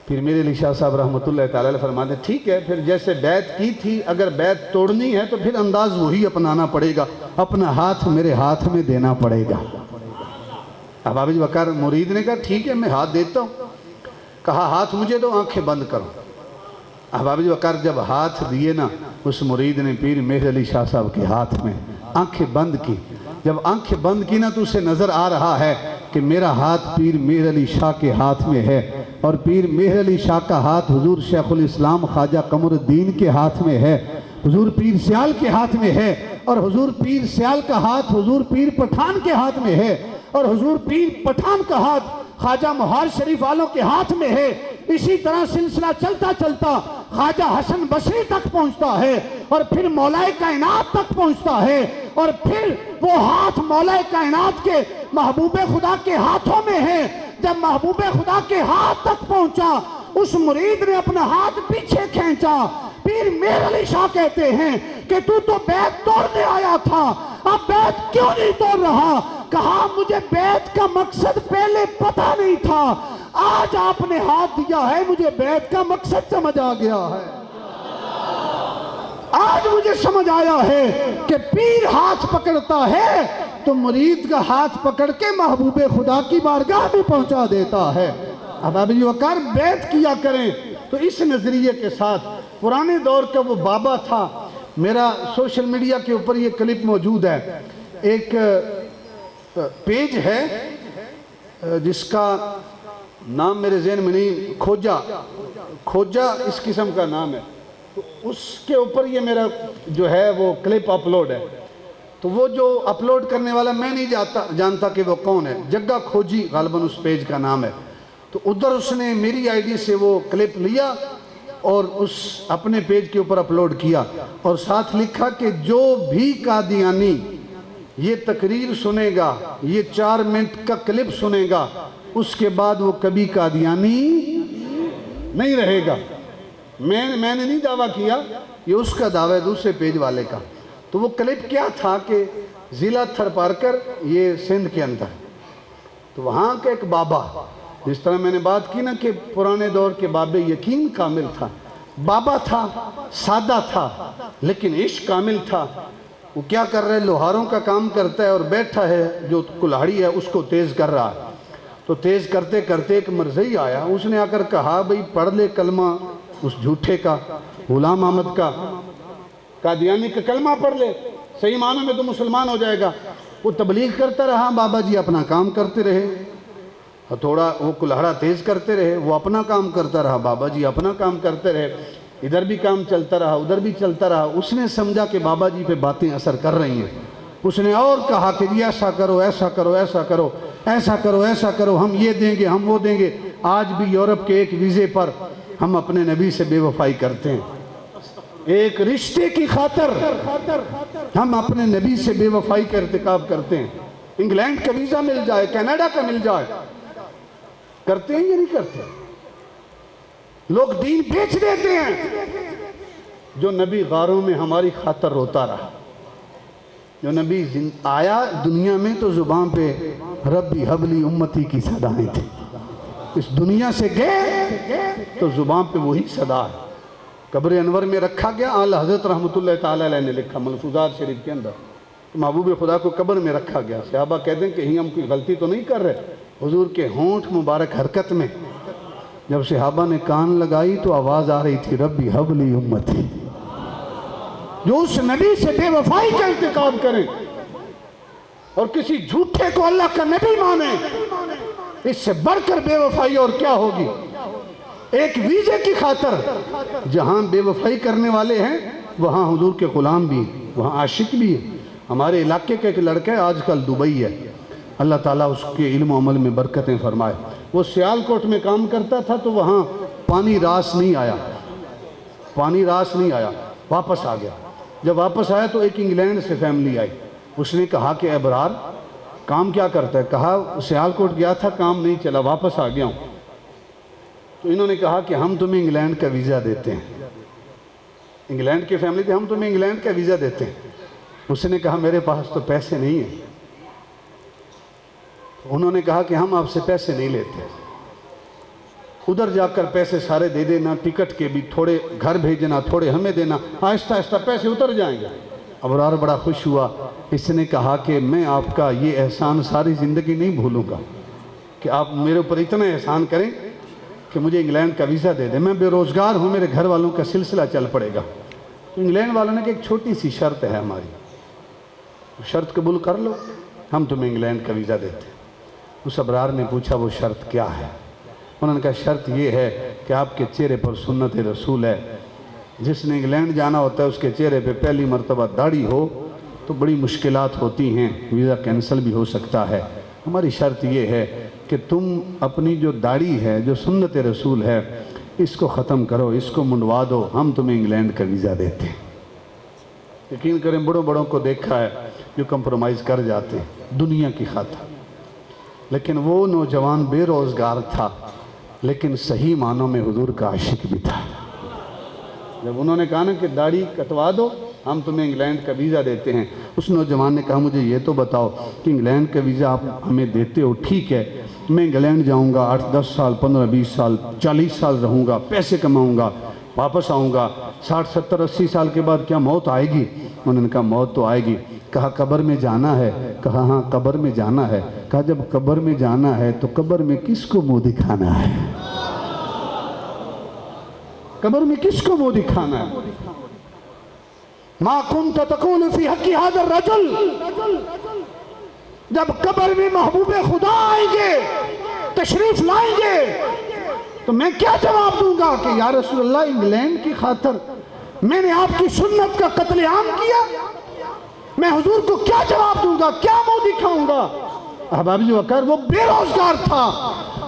پھر میرے علی شاہ صاحب رحمۃ اللہ تعالی علیہ فرماتے ہیں ٹھیک ہے پھر جیسے بیت کی تھی اگر بیت توڑنی ہے تو پھر انداز وہی اپنانا پڑے گا، اپنا ہاتھ میرے ہاتھ میں دینا پڑے گا۔ احباب جی وقار، مرید نے کہا ٹھیک ہے میں ہاتھ دیتا ہوں۔ کہا ہاتھ مجھے دو، آنکھیں بند کرو۔ احباب جی وقار جب ہاتھ دیے نا، اس مرید نے پیر میر علی شاہ صاحب کے ہاتھ میں آنکھیں بند کی۔ جب آنکھیں بند کی نا تو اسے نظر آ رہا ہے کہ میرا ہاتھ پیر میر علی شاہ کے ہاتھ میں ہے، اور پیر میر علی شاہ کا ہاتھ حضور شیخ الاسلام خواجہ قمر الدین کے ہاتھ میں ہے، حضور پیر سیال کے ہاتھ میں ہے، اور حضور پیر سیال کا ہاتھ حضور پیر پٹھان کے ہاتھ میں ہے، اور حضور پیر پٹھان کا ہاتھ خواجہ مہار شریف والوں کے ہاتھ میں ہے۔ اسی طرح سلسلہ چلتا چلتا خواجہ حسن بصری تک پہنچتا ہے، اور پھر مولا کائنات تک پہنچتا ہے، اور پھر وہ ہاتھ مولا کائنات کے محبوب خدا کے ہاتھوں میں ہے۔ جب محبوب خدا کے ہاتھ تک پہنچا اس مرید نے اپنا ہاتھ پیچھے کھینچا۔ پیر میر علی شاہ کہتے ہیں کہ تو بیت توڑنے آیا تھا، اب بیت کیوں نہیں توڑ رہا؟ کہا مجھے بیت کا مقصد پہلے پتہ نہیں تھا، آج آپ نے ہاتھ دیا ہے مجھے بیت کا مقصد سمجھ آ گیا ہے۔ آج مجھے سمجھ آیا ہے کہ پیر ہاتھ پکڑتا ہے تو مرید کا ہاتھ پکڑ کے محبوب خدا کی بارگاہ میں پہنچا دیتا ہے۔ احباب جی وقار، بیت کیا کریں تو اس نظریے کے ساتھ۔ پرانے دور کا وہ بابا تھا، میرا سوشل میڈیا کے اوپر یہ کلپ موجود ہے، ایک پیج ہے جس کا نام میرے ذہن میں نہیں، کھوجا اس قسم کا نام ہے، تو اس کے اوپر یہ میرا جو ہے وہ کلپ اپلوڈ ہے۔ تو وہ جو اپلوڈ کرنے والا میں نہیں جانتا کہ وہ کون ہے، جگہ کھوجی غالباً اس پیج کا نام ہے۔ تو ادھر اس نے میری آئی ڈی سے وہ کلپ لیا اور اس اپنے پیج کے اوپر اپلوڈ کیا، اور ساتھ لکھا کہ جو بھی قادیانی یہ تقریر سنے گا، یہ 4 منٹ کا کلپ سنے گا، اس کے بعد وہ کبھی قادیانی نہیں رہے گا۔ میں نے نہیں دعویٰ کیا، یہ اس کا دعویٰ ہے دوسرے پیج والے کا۔ تو وہ کلپ کیا تھا کہ ضلع تھرپارکر، یہ سندھ کے اندر، تو وہاں کا ایک بابا، جس طرح میں نے بات کی نا کہ پرانے دور کے بابے یقین کامل تھا، بابا تھا، سادہ تھا، لیکن عشق کامل تھا۔ وہ کیا کر رہے، لوہاروں کا کام کرتا ہے اور بیٹھا ہے جو کلہاڑی ہے اس کو تیز کر رہا ہے۔ تو تیز کرتے کرتے ایک مرزئی آیا، اس نے آ کر کہا بھئی پڑھ لے کلمہ اس جھوٹے کا، غلام احمد کا، قادیانی کا کلمہ پڑھ لے، صحیح معنوں میں تو مسلمان ہو جائے گا۔ وہ تبلیغ کرتا رہا، بابا جی اپنا کام کرتے رہے، تھوڑا وہ کلہڑا تیز کرتے رہے، وہ اپنا کام کرتا رہا، بابا جی اپنا کام کرتے رہے، ادھر بھی کام چلتا رہا، ادھر بھی چلتا رہا۔ اس نے سمجھا کہ بابا جی پہ باتیں اثر کر رہی ہیں، اس نے اور کہا کہ جی ایسا کرو، ایسا کرو، ایسا کرو، ایسا کرو، ایسا کرو، ہم یہ دیں گے، ہم وہ دیں گے۔ آج بھی یورپ کے ایک ویزے پر ہم اپنے نبی سے بے وفائی کرتے ہیں، ایک رشتے کی خاطر ہم اپنے نبی سے بے وفائی کا ارتکاب کرتے ہیں۔ انگلینڈ کا ویزا مل جائے، کینیڈا کا مل جائے، کرتے ہیں یا نہیں کرتے؟ لوگ دین بیچ دیتے ہیں۔ جو نبی غاروں میں ہماری خاطر روتا رہا، جو نبی آیا دنیا میں تو زبان پہ ربی حبلی امتی کی صدایں تھی، اس دنیا سے گئے تو زبان پہ وہی صدا ہے۔ قبر انور میں رکھا گیا، اعلیٰ حضرت رحمۃ اللہ تعالیٰ علیہ نے لکھا ملفوظات شریف کے اندر، محبوب خدا کو قبر میں رکھا گیا۔ صحابہ کہتے ہیں کہ ہم کوئی غلطی تو نہیں کر رہے، حضور کے ہونٹ مبارک حرکت میں جب صحابہ نے کان لگائی تو آواز آ رہی تھی ربی حبلی امتی۔ جو اس نبی سے بے وفائی کا ارتکاب کریں اور کسی جھوٹے کو اللہ کا نبی مانے، اس سے بڑھ کر بے وفائی اور کیا ہوگی؟ ایک ویزے کی خاطر جہاں بے وفائی کرنے والے ہیں وہاں حضور کے غلام بھی ہیں، وہاں عاشق بھی ہیں۔ ہمارے علاقے کا ایک لڑکا ہے، آج کل دبئی ہے، اللہ تعالیٰ اس کے علم و عمل میں برکتیں فرمائے۔ وہ سیالکوٹ میں کام کرتا تھا تو وہاں پانی راس نہیں آیا، واپس آ گیا۔ جب واپس آیا تو ایک انگلینڈ سے فیملی آئی، اس نے کہا کہ ابرار کام کیا کرتا ہے؟ کہا سیالکوٹ گیا تھا، کام نہیں چلا، واپس آ گیا ہوں۔ تو انہوں نے کہا کہ ہم تمہیں انگلینڈ کا ویزا دیتے ہیں، انگلینڈ کی فیملی تھی، ہم تمہیں انگلینڈ کا ویزا دیتے ہیں۔ اس نے کہا میرے پاس تو پیسے نہیں ہیں۔ انہوں نے کہا کہ ہم آپ سے پیسے نہیں لیتے، ادھر جا کر پیسے سارے دے دینا، ٹکٹ کے بھی تھوڑے گھر بھیجنا، تھوڑے ہمیں دینا، آہستہ آہستہ پیسے اتر جائیں گے۔ ابرار بڑا خوش ہوا، اس نے کہا کہ میں آپ کا یہ احسان ساری زندگی نہیں بھولوں گا کہ آپ میرے اوپر اتنا احسان کریں کہ مجھے انگلینڈ کا ویزا دے دیں، میں بے روزگار ہوں، میرے گھر والوں کا سلسلہ چل پڑے گا۔ تو انگلینڈ والوں نے کہا ایک چھوٹی سی شرط ہے ہماری، شرط قبول کر لو، ہم تمہیں انگلینڈ کا ویزا دیتے ہیں۔ اس ابرار نے پوچھا وہ شرط کیا ہے؟ انہوں نے کہا شرط یہ ہے کہ آپ کے چہرے پر سنت رسول ہے، جس نے انگلینڈ جانا ہوتا ہے اس کے چہرے پہ پہلی مرتبہ داڑھی ہو تو بڑی مشکلات ہوتی ہیں، ویزا کینسل بھی ہو سکتا ہے۔ ہماری شرط یہ ہے کہ تم اپنی جو داڑھی ہے، جو سنت رسول ہے، اس کو ختم کرو، اس کو منڈوا دو، ہم تمہیں انگلینڈ کا ویزا دیتے ہیں۔ یقین کریں بڑوں کو دیکھا ہے جو کمپرومائز کر جاتے ہیں دنیا کی خاطر، لیکن وہ نوجوان بے روزگار تھا لیکن صحیح معنوں میں حضور کا عاشق بھی تھا۔ جب انہوں نے کہا نا کہ داڑھی کٹوا دو، ہم تمہیں انگلینڈ کا ویزا دیتے ہیں، اس نوجوان نے کہا مجھے یہ تو بتاؤ کہ انگلینڈ کا ویزا آپ ہمیں دیتے ہو، ٹھیک ہے، میں انگلینڈ جاؤں گا، 8-10 سال، 15-20 سال، 40 سال رہوں گا، پیسے کماؤں گا، واپس آؤں گا، 60-70-80 سال کے بعد کیا موت آئے گی؟ انہوں نے کہا موت تو آئے گی۔ کہا قبر میں جانا ہے؟ کہا ہاں قبر میں جانا ہے۔ کہا جب قبر میں جانا ہے تو قبر میں کس کو منہ دکھانا ہے؟ قبر میں کس کو منہ دکھانا ہے؟ ما کنت تقول فی حق ھذا الرجل، جب قبر میں محبوب خدا آئیں گے، تشریف لائیں گے، تو میں کیا جواب دوں گا کہ یا رسول اللہ انگلینڈ کی خاطر میں نے آپ کی سنت کا قتل عام کیا؟ میں حضور کو کیا جواب دوں گا، کیا منہ دکھاؤں گا؟ احباب جو وقار وہ بے روزگار تھا،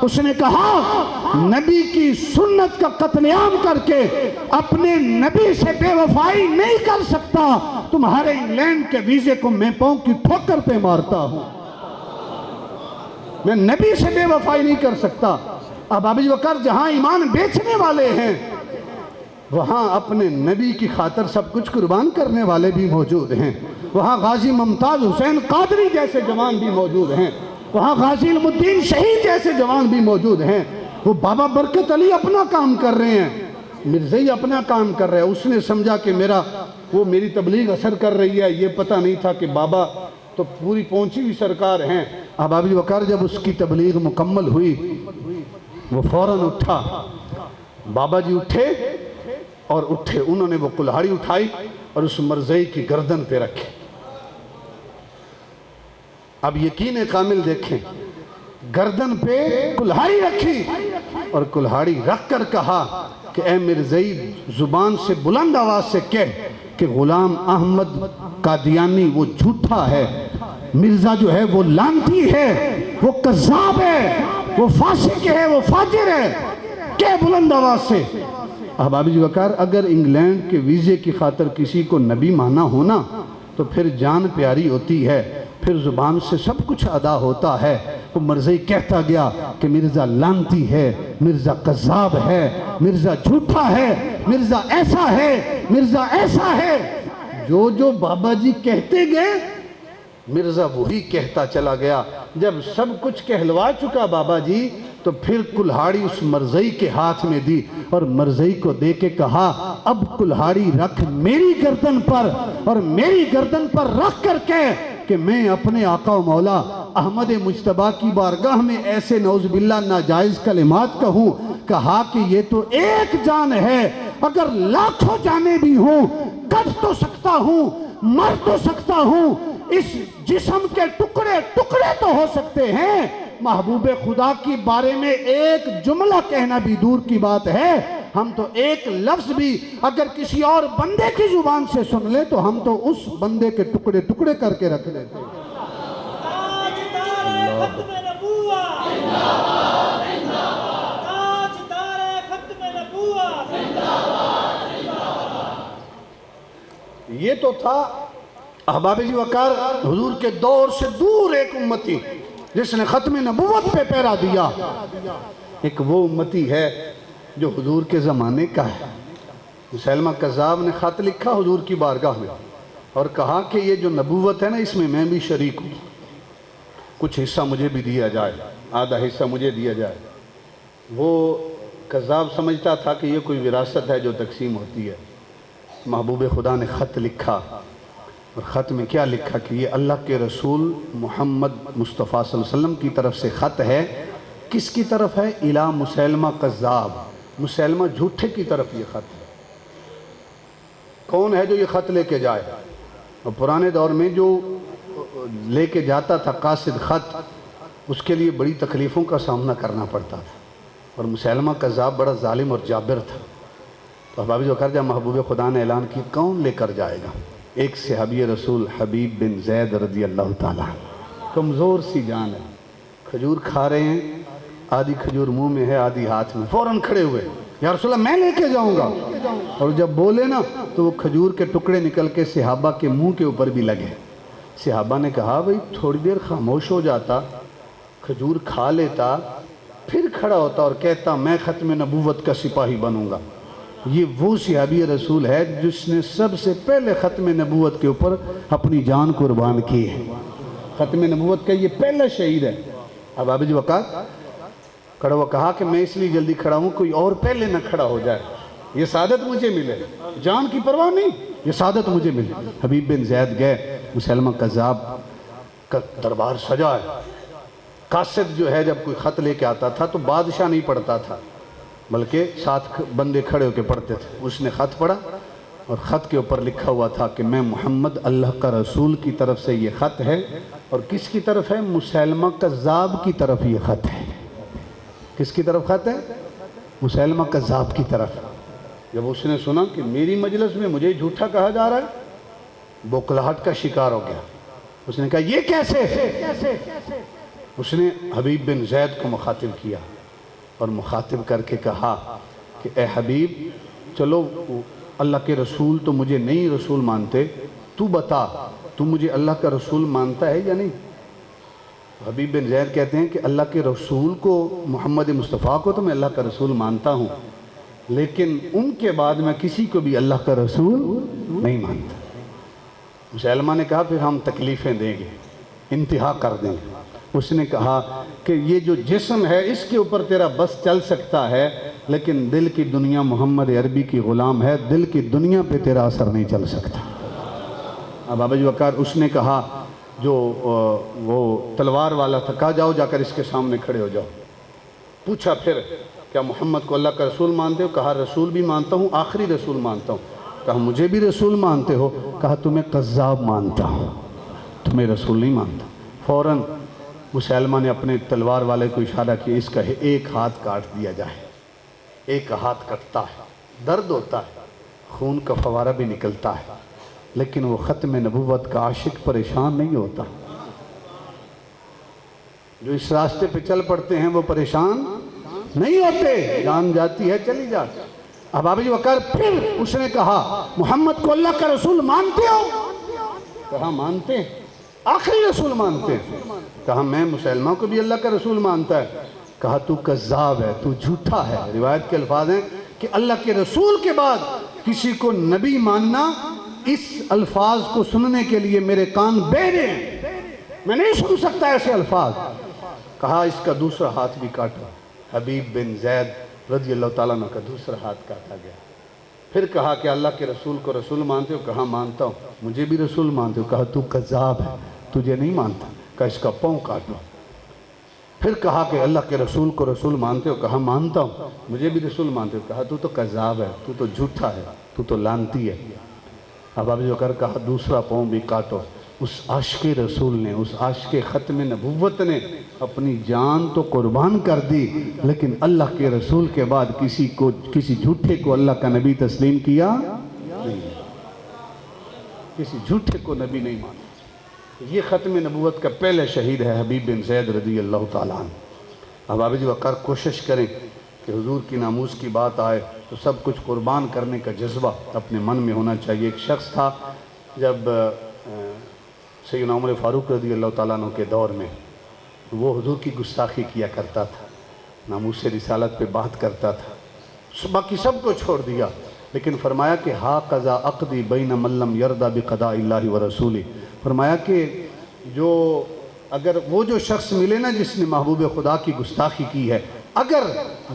اس نے کہا نبی کی سنت کا قتل عام کر کے اپنے نبی سے بے وفائی نہیں کر سکتا، تمہارے انگلینڈ کے ویزے کو میں پاؤں کی ٹھوکر پہ مارتا ہوں، میں نبی سے بے وفائی نہیں کر سکتا۔ اب ابی بکر جہاں ایمان بیچنے والے ہیں وہاں اپنے نبی کی خاطر سب کچھ قربان کرنے والے بھی موجود ہیں، وہاں غازی ممتاز حسین قادری جیسے جوان بھی موجود ہیں، وہاں غازی علم الدین شہید جیسے جوان بھی موجود ہیں۔ وہ بابا برکت علی اپنا کام کر رہے ہیں، مرزائی اپنا کام کر رہے ہیں۔ اس نے سمجھا کہ میری تبلیغ اثر کر رہی ہے، یہ پتہ نہیں تھا کہ بابا تو پوری پہنچی ہوئی سرکار ہیں۔ اب ابی بکر جب اس کی تبلیغ مکمل ہوئی وہ فوراً اٹھا، بابا جی اٹھے، انہوں نے وہ کلہاڑی اٹھائی اور اس مرزائی کی گردن پہ رکھے۔ اب یقین کامل دیکھیں، گردن پہ کلہاڑی رکھی اور کلہاڑی رکھ کر کہا کہ اے مرزائی زبان سے بلند آواز سے کہہ کہ غلام احمد قادیانی وہ جھوٹا ہے، مرزا جو ہے وہ لعنتی ہے، وہ کذاب ہے، وہ فاسق ہے، وہ فاجر ہے، کہہ بلند آواز سے۔ اب ابی بکر اگر انگلینڈ کے ویزے کی خاطر کسی کو نبی مانا ہونا تو پھر جان پیاری ہوتی ہے، پھر زبان سے سب کچھ ادا ہوتا ہے۔ وہ مرزائی کہتا گیا کہ مرزا لعنتی ہے، مرزا کذاب ہے، مرزا جھوٹا ہے، مرزا ایسا ہے، مرزا ایسا ہے۔ جو بابا جی کہتے گئے مرزا وہی کہتا چلا گیا۔ جب سب کچھ کہلوا چکا بابا جی تو پھر کلہاڑی اس مرزائی کے ہاتھ میں دی اور مرزائی کو دے کے کہا اب کلہاڑی رکھ میری گردن پر اور میری گردن پر رکھ کر کے کہ میں اپنے آقا و مولا احمد مجتبیٰ کی بارگاہ میں ایسے نعوذ باللہ ناجائز کلمات کہوں۔ کہا کہ یہ تو ایک جان ہے، اگر لاکھوں جانیں بھی ہوں کٹ تو سکتا ہوں، مر تو سکتا ہوں، اس جسم کے ٹکڑے ٹکڑے تو ہو سکتے ہیں، محبوب خدا کی بارے میں ایک جملہ کہنا بھی دور کی بات ہے، ہم تو ایک لفظ بھی اگر کسی اور بندے کی زبان سے سن لے تو ہم تو اس بندے کے ٹکڑے ٹکڑے کر کے رکھ لیتے ہیں۔ یہ تو تھا احباب جی وقار حضور کے دور سے دور ایک امتی جس نے ختم نبوت پہ پیرا دیا۔ ایک وہ امتی ہے جو حضور کے زمانے کا ہے۔ مسیلمہ کذاب نے خط لکھا حضور کی بارگاہ میں اور کہا کہ یہ جو نبوت ہے نا اس میں بھی شریک ہوں، کچھ حصہ مجھے بھی دیا جائے، آدھا حصہ مجھے دیا جائے۔ وہ کذاب سمجھتا تھا کہ یہ کوئی وراثت ہے جو تقسیم ہوتی ہے۔ محبوب خدا نے خط لکھا اور خط میں کیا لکھا کہ یہ اللہ کے رسول محمد مصطفیٰ صلی اللہ علیہ وسلم کی طرف سے خط ہے۔ کس کی طرف ہے؟ الی مسیلمہ کذاب، مسیلمہ جھوٹے کی طرف یہ خط ہے۔ کون ہے جو یہ خط لے کے جائے؟ اور پرانے دور میں جو لے کے جاتا تھا قاصد خط، اس کے لیے بڑی تکلیفوں کا سامنا کرنا پڑتا تھا، اور مسیلمہ کذاب بڑا ظالم اور جابر تھا۔ تو احبابی جو جب محبوب خدا نے اعلان کی کون لے کر جائے گا؟ ایک صحابی رسول حبیب بن زید رضی اللہ تعالیٰ، کمزور سی جان ہے، کھجور کھا رہے ہیں، آدھی کھجور منہ میں ہے آدھی ہاتھ میں، فوراً کھڑے ہوئے، یا رسول اللہ میں لے کے جاؤں گا۔ اور جب بولے نا تو وہ کھجور کے ٹکڑے نکل کے صحابہ کے منہ کے اوپر بھی لگے۔ صحابہ نے کہا بھئی تھوڑی دیر خاموش ہو جاتا، کھجور کھا لیتا، پھر کھڑا ہوتا اور کہتا میں ختم نبوت کا سپاہی بنوں گا۔ یہ وہ صحابی رسول ہے جس نے سب سے پہلے ختم نبوت کے اوپر اپنی جان قربان کی ہے۔ ختم نبوت کا یہ پہلا شہید ہے۔ اب آپ جو وقات کھڑا ہوا کہا کہ میں اس لیے جلدی کھڑا ہوں کوئی اور پہلے نہ کھڑا ہو جائے، یہ سعادت مجھے ملے، جان کی پرواہ نہیں، یہ سعادت مجھے ملے۔ حبیب بن زید گئے، مسیلمہ کذاب کا دربار سجا ہے۔ قاصد جو ہے جب کوئی خط لے کے آتا تھا تو بادشاہ نہیں پڑھتا تھا بلکہ 7 بندے کھڑے ہو کے پڑھتے تھے۔ اس نے خط پڑھا اور خط کے اوپر لکھا ہوا تھا کہ میں محمد اللہ کا رسول کی طرف سے یہ خط ہے، اور کس کی طرف ہے؟ مسیلمہ کذاب کی طرف یہ خط ہے۔ کس کی طرف خط ہے؟ مسیلمہ کذاب کی طرف۔ جب اس نے سنا کہ میری مجلس میں مجھے جھوٹا کہا جا رہا ہے، بوکھلاہٹ کا شکار ہو گیا۔ اس نے کہا یہ کیسے؟ اس نے حبیب بن زید کو مخاطب کیا اور مخاطب کر کے کہا کہ اے حبیب چلو اللہ کے رسول تو مجھے نہیں رسول مانتے، تو بتا تو مجھے اللہ کا رسول مانتا ہے یا نہیں؟ حبیب بن زید کہتے ہیں کہ اللہ کے رسول کو، محمد مصطفیٰ کو تو میں اللہ کا رسول مانتا ہوں، لیکن ان کے بعد میں کسی کو بھی اللہ کا رسول نہیں مانتا۔ مسلمہ نے کہا پھر ہم تکلیفیں دیں گے، انتہا کر دیں گے۔ اس نے کہا کہ یہ جو جسم ہے اس کے اوپر تیرا بس چل سکتا ہے، لیکن دل کی دنیا محمد عربی کی غلام ہے، دل کی دنیا پہ تیرا اثر نہیں چل سکتا۔ اب بابا جی وقار اس نے کہا جو وہ تلوار والا تھا، کہا جاؤ جا کر اس کے سامنے کھڑے ہو جاؤ۔ پوچھا پھر کیا محمد کو اللہ کا رسول مانتے ہو؟ کہا رسول بھی مانتا ہوں، آخری رسول مانتا ہوں۔ کہا مجھے بھی رسول مانتے ہو؟ کہا تمہیں قذاب مانتا ہوں، تمہیں رسول نہیں مانتا۔ فوراً مسلمہ نے اپنے تلوار والے کو اشارہ کیا، اس کا ایک ہاتھ کاٹ دیا جائے۔ ایک ہاتھ کٹتا ہے، درد ہوتا ہے، خون کا فوارہ بھی نکلتا ہے، لیکن وہ ختم نبوت کا عاشق پریشان نہیں ہوتا۔ جو اس راستے پہ چل پڑتے ہیں وہ پریشان نہیں ہوتے، جان جاتی ہے چلی جاتی۔ اب بابا جی وقار پھر اس نے کہا محمد کو اللہ کا رسول مانتے ہو؟ کہا مانتے ہیں، آخری رسول مانتے ہیں۔ کہا میں مسلمہ کو بھی اللہ کا رسول مانتا ہے۔ کہا تو کذاب ہے، تو جھوٹا ہے۔ روایت کے الفاظ ہیں کہ اللہ کے رسول کے بعد کسی کو نبی ماننا، اس الفاظ کو سننے کے لیے میرے کان بہرے ہیں، میں نہیں سن سکتا ایسے الفاظ۔ کہا اس کا دوسرا ہاتھ بھی کاٹو۔ حبیب بن زید رضی اللہ تعالیٰ عنہ کا دوسرا ہاتھ کاٹا گیا۔ پھر کہا کہ اللہ کے رسول کو رسول مانتے ہو؟ کہا مانتا ہوں۔ مجھے بھی رسول مانتے ہو؟ کہا تو کذاب ہے، تجھے نہیں مانتا۔ کہا اس کا پاؤں کاٹو۔ پھر کہا کہ اللہ کے رسول کو رسول مانتے ہو؟ کہا مانتا ہوں۔ مجھے بھی رسول مانتے ہو؟ کہا تو کذاب ہے، تو جھوٹا ہے، تو لعنتی ہے۔ اب ابو بکر کہا دوسرا پاؤں بھی کاٹو۔ اس عاشق رسول نے، اس عاشق ختم نبوت نے اپنی جان تو قربان کر دی، لیکن اللہ کے رسول کے بعد کسی جھوٹے کو اللہ کا نبی تسلیم کیا نہیں، کسی جھوٹے کو نبی نہیں مانا۔ یہ ختم نبوت کا پہلے شہید ہے حبیب بن زید رضی اللہ تعالیٰ عنہ۔ اب بابا جی وقار کوشش کریں کہ حضور کی ناموس کی بات آئے تو سب کچھ قربان کرنے کا جذبہ اپنے من میں ہونا چاہیے۔ ایک شخص تھا جب سیدنا عمر فاروق رضی اللہ تعالیٰ عنہ کے دور میں، وہ حضور کی گستاخی کیا کرتا تھا، ناموس رسالت پہ بات کرتا تھا، باقی سب کو چھوڑ دیا، لیکن فرمایا کہ ہا قضا عقدی بین من لم یرضا بقضاء اللہ ورسولہ۔ فرمایا کہ اگر وہ جو شخص ملے نا جس نے محبوب خدا کی گستاخی کی ہے، اگر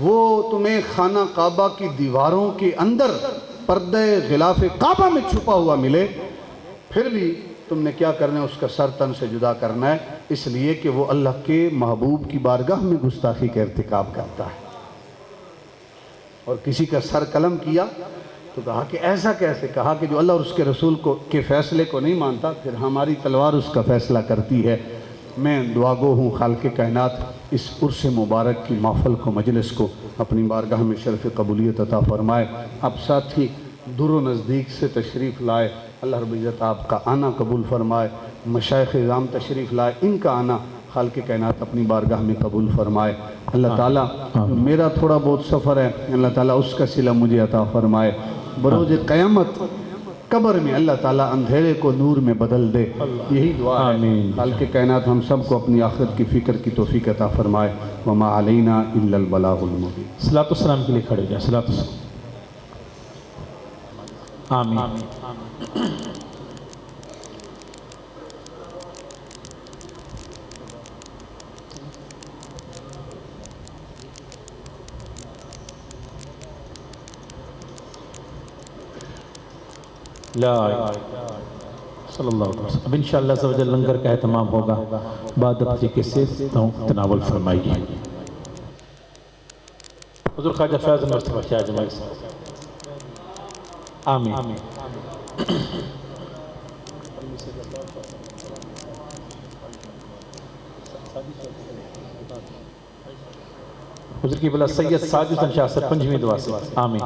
وہ تمہیں خانہ کعبہ کی دیواروں کے اندر پردہ غلاف کعبہ میں چھپا ہوا ملے، پھر بھی تم نے کیا کرنا ہے؟ اس کا سر تن سے جدا کرنا ہے، اس لیے کہ وہ اللہ کے محبوب کی بارگاہ میں گستاخی کا ارتکاب کرتا ہے۔ اور کسی کا سر قلم کیا تو کہا کہ ایسا کیسے؟ کہا کہ جو اللہ اور اس کے رسول کے فیصلے کو نہیں مانتا، پھر ہماری تلوار اس کا فیصلہ کرتی ہے۔ میں دعا گو ہوں خالق کائنات اس عرس مبارک کی محفل کو، مجلس کو اپنی بارگاہ میں شرف قبولیت عطا فرمائے۔ اب ساتھی دور و نزدیک سے تشریف لائے، اللہ رب العزت آپ کا آنا قبول فرمائے۔ مشائخ اعظام تشریف لائے، ان کا آنا خالق کائنات اپنی بارگاہ میں قبول فرمائے۔ اللہ تعالیٰ میرا تھوڑا بہت سفر ہے، اللہ تعالیٰ اس کا صلہ مجھے عطا فرمائے۔ بروز قیامت قبر میں اللہ تعالیٰ اندھیرے کو نور میں بدل دے، یہی دعا ہے۔ خالق کائنات ہم سب کو اپنی آخرت کی فکر کی توفیق عطا فرمائے۔ وما علینا الا البلاغ المبین۔
صلاۃ السلام کے لیے کھڑے جائیں۔ صلاۃ السلام۔ آمین۔ لا صلی اللہ علیہ وسلم۔ اب انشاءاللہ عز و جل لنگر کا اہتمام ہوگا، بعد طریقے سے تناول فرمائیے۔ حضور خواجہ فیض مصطفیٰ شاہ جماعت۔ آمین۔ حضور کی بلا سید ساجد شاہ سے 5ویں دعا سے آمین۔